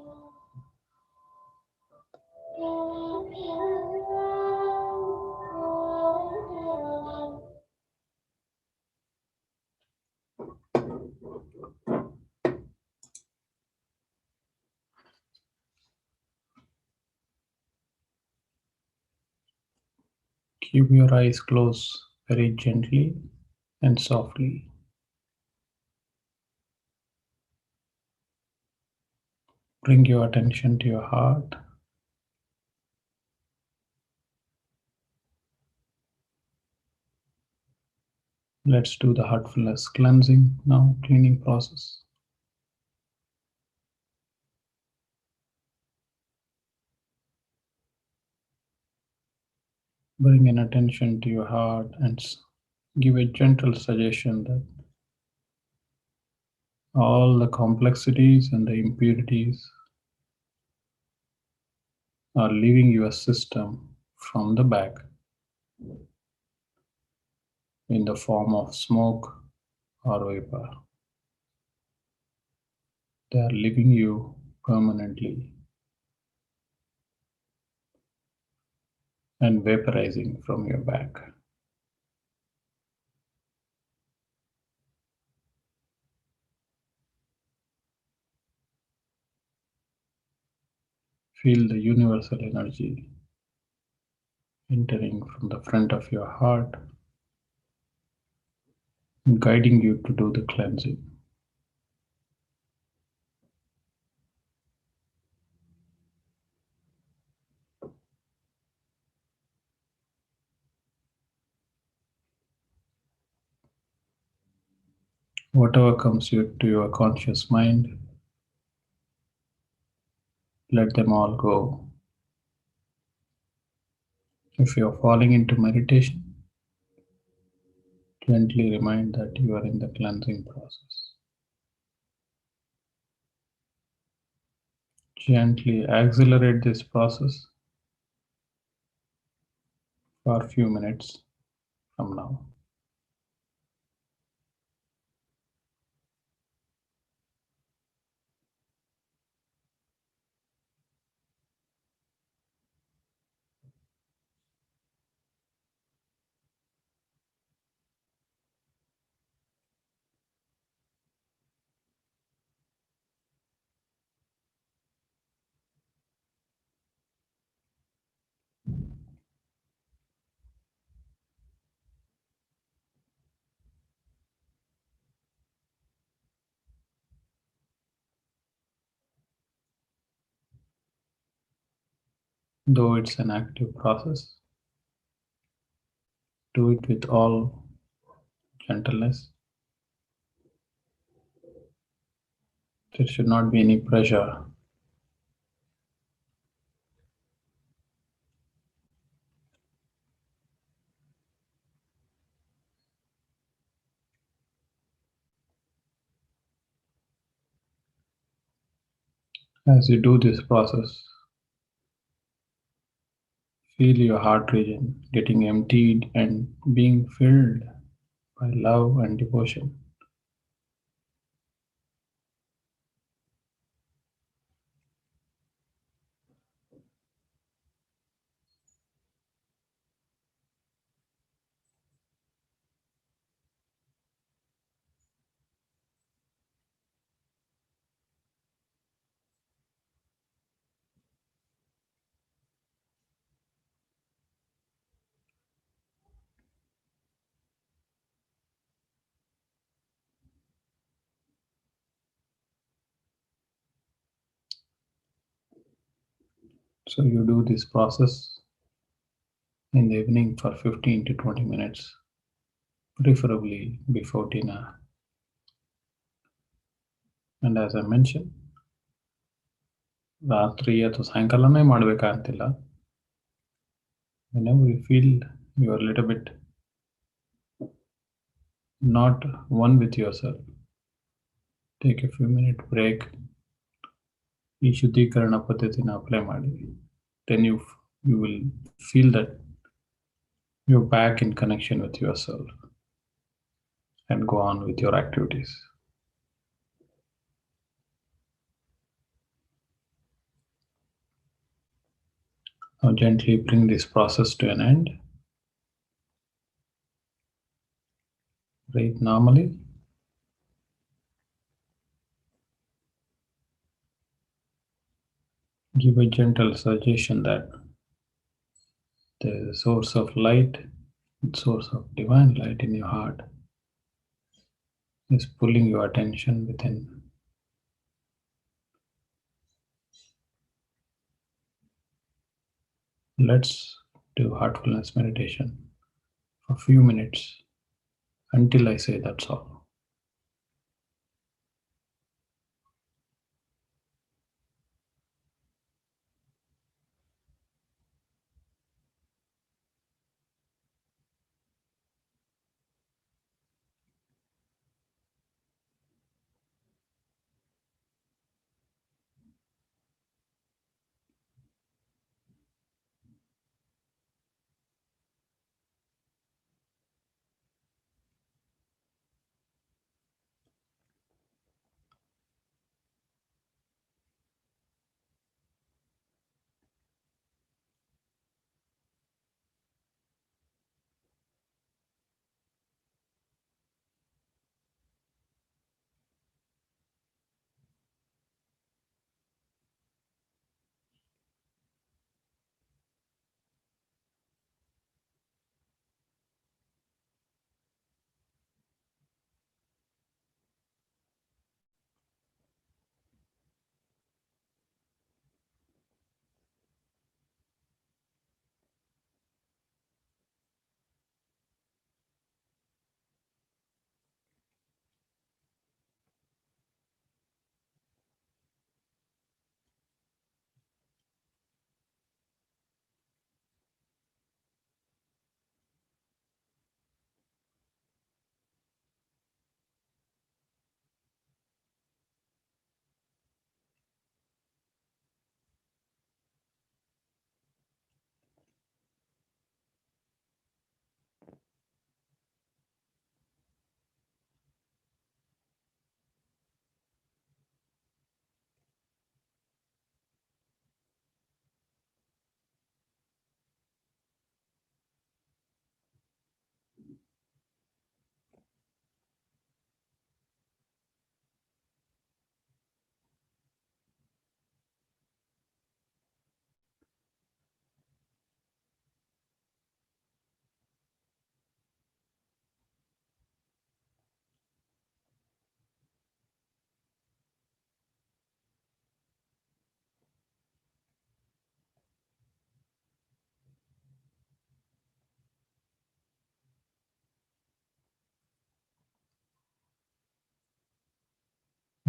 Keep your eyes closed very gently and softly. Bring your attention to your heart. Let's do the heartfulness cleansing now, cleaning process. Bring an attention to your heart and give a gentle suggestion that all the complexities and the impurities are leaving your system from the back in the form of smoke or vapor. They are leaving you permanently and vaporizing from your back. Feel the universal energy entering from the front of your heart, guiding you to do the cleansing. Whatever comes to your conscious mind, let them all go. If you are falling into meditation, gently remind that you are in the cleansing process. Gently accelerate this process for a few minutes from now. Though it's an active process, do it with all gentleness. There should not be any pressure. As you do this process, feel your heart region getting emptied and being filled by love and devotion. So you do this process in the evening for 15 to 20 minutes preferably before dinner. And as I mentioned, ರಾತ್ರಿ ಅಥವಾ ಸಾಯಂಕಾಲನೇ ಮಾಡಬೇಕಂತಿಲ್ಲ. Whenever you feel you are a little bit not one with yourself, take a few minute break. ಈ ಶುದ್ಧೀಕರಣ ಪದ್ಧತಿನ apply ಮಾಡಿ. Then you will feel that you're back in connection with yourself and go on with your activities. Now gently bring this process to an end. Breathe normally. Give a gentle suggestion that there is a source of light, source of divine light in your heart is pulling your attention within. Let's do heartfulness meditation for a few minutes until I say that's all.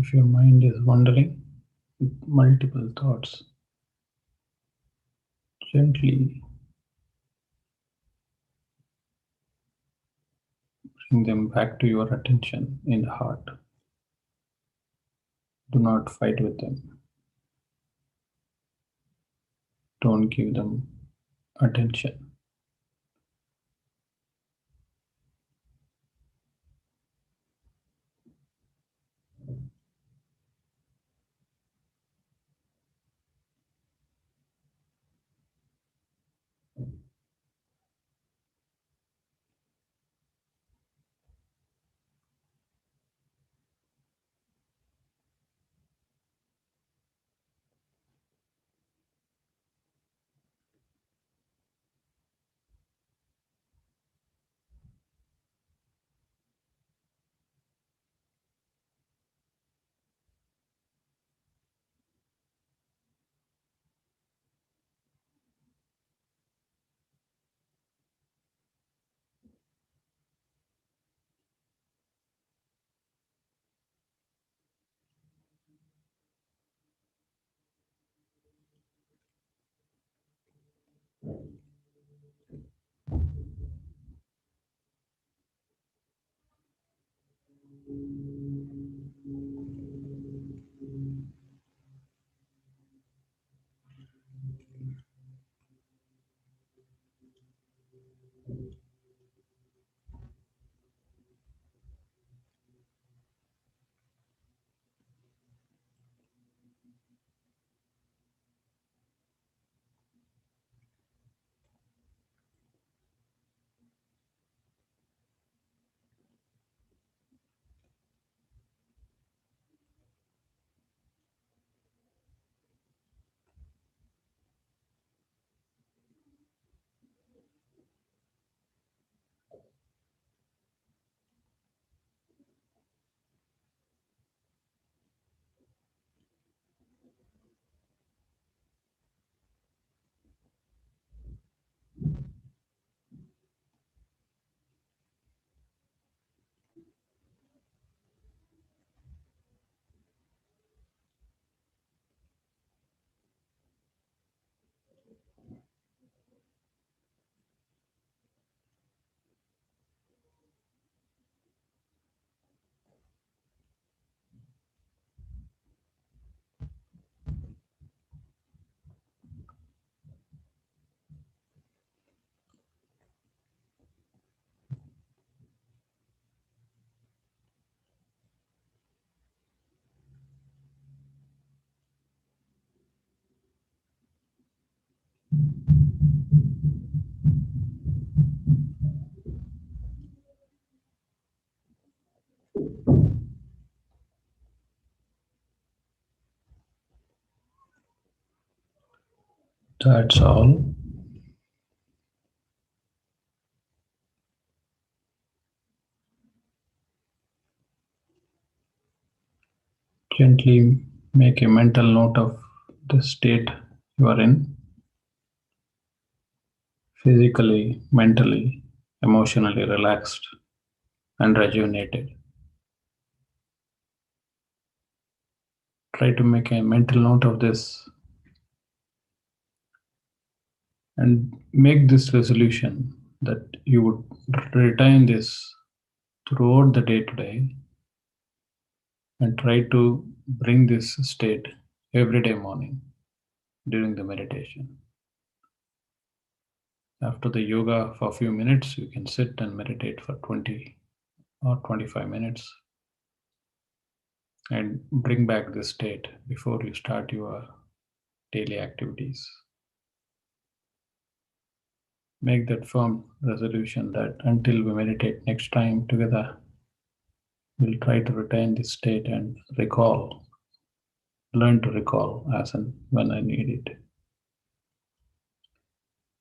If your mind is wandering with multiple thoughts, gently bring them back to your attention in the heart. Do not fight with them. Don't give them attention. That's all. Gently make a mental note of the state you are in, physically, mentally, emotionally relaxed and rejuvenated. Try to make a mental note of this and make this resolution that you would retain this throughout the day today and try to bring this state every day morning during the meditation. After the yoga for a few minutes, you can sit and meditate for 20 or 25 minutes and bring back this state before you start your daily activities. Make that firm resolution that until we meditate next time together, we'll try to retain this state and learn to recall as and when I need it.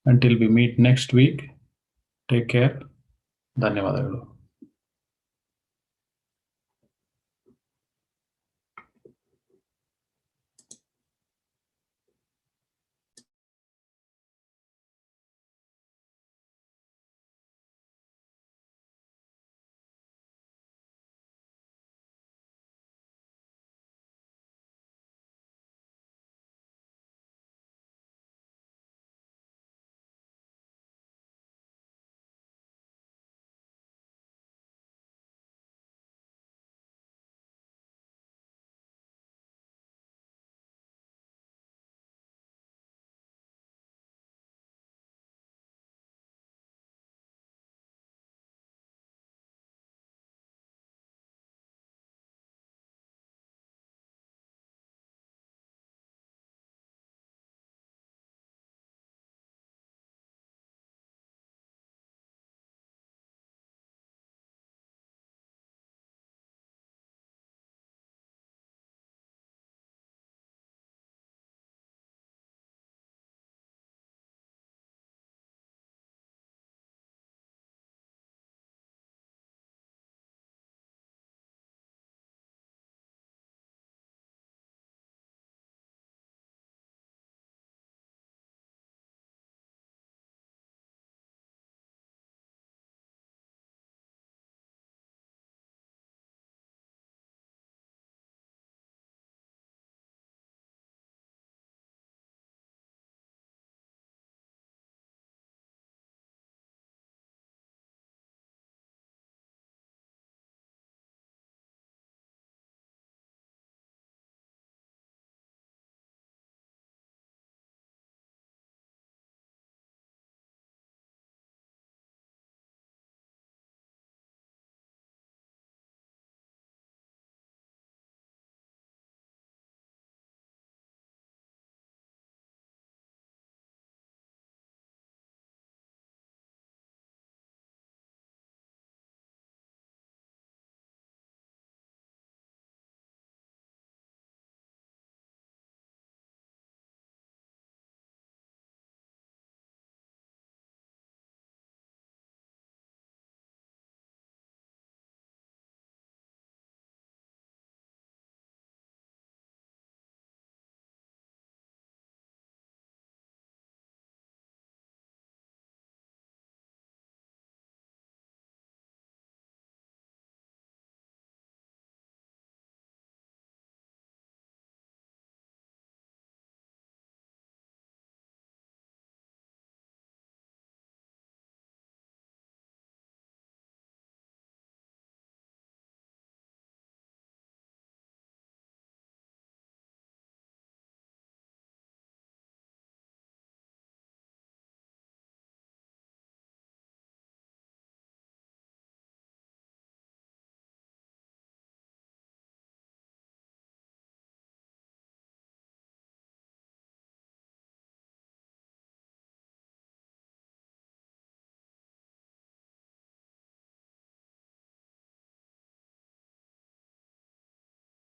Until we meet next week, take care. ಧನ್ಯವಾದಗಳು.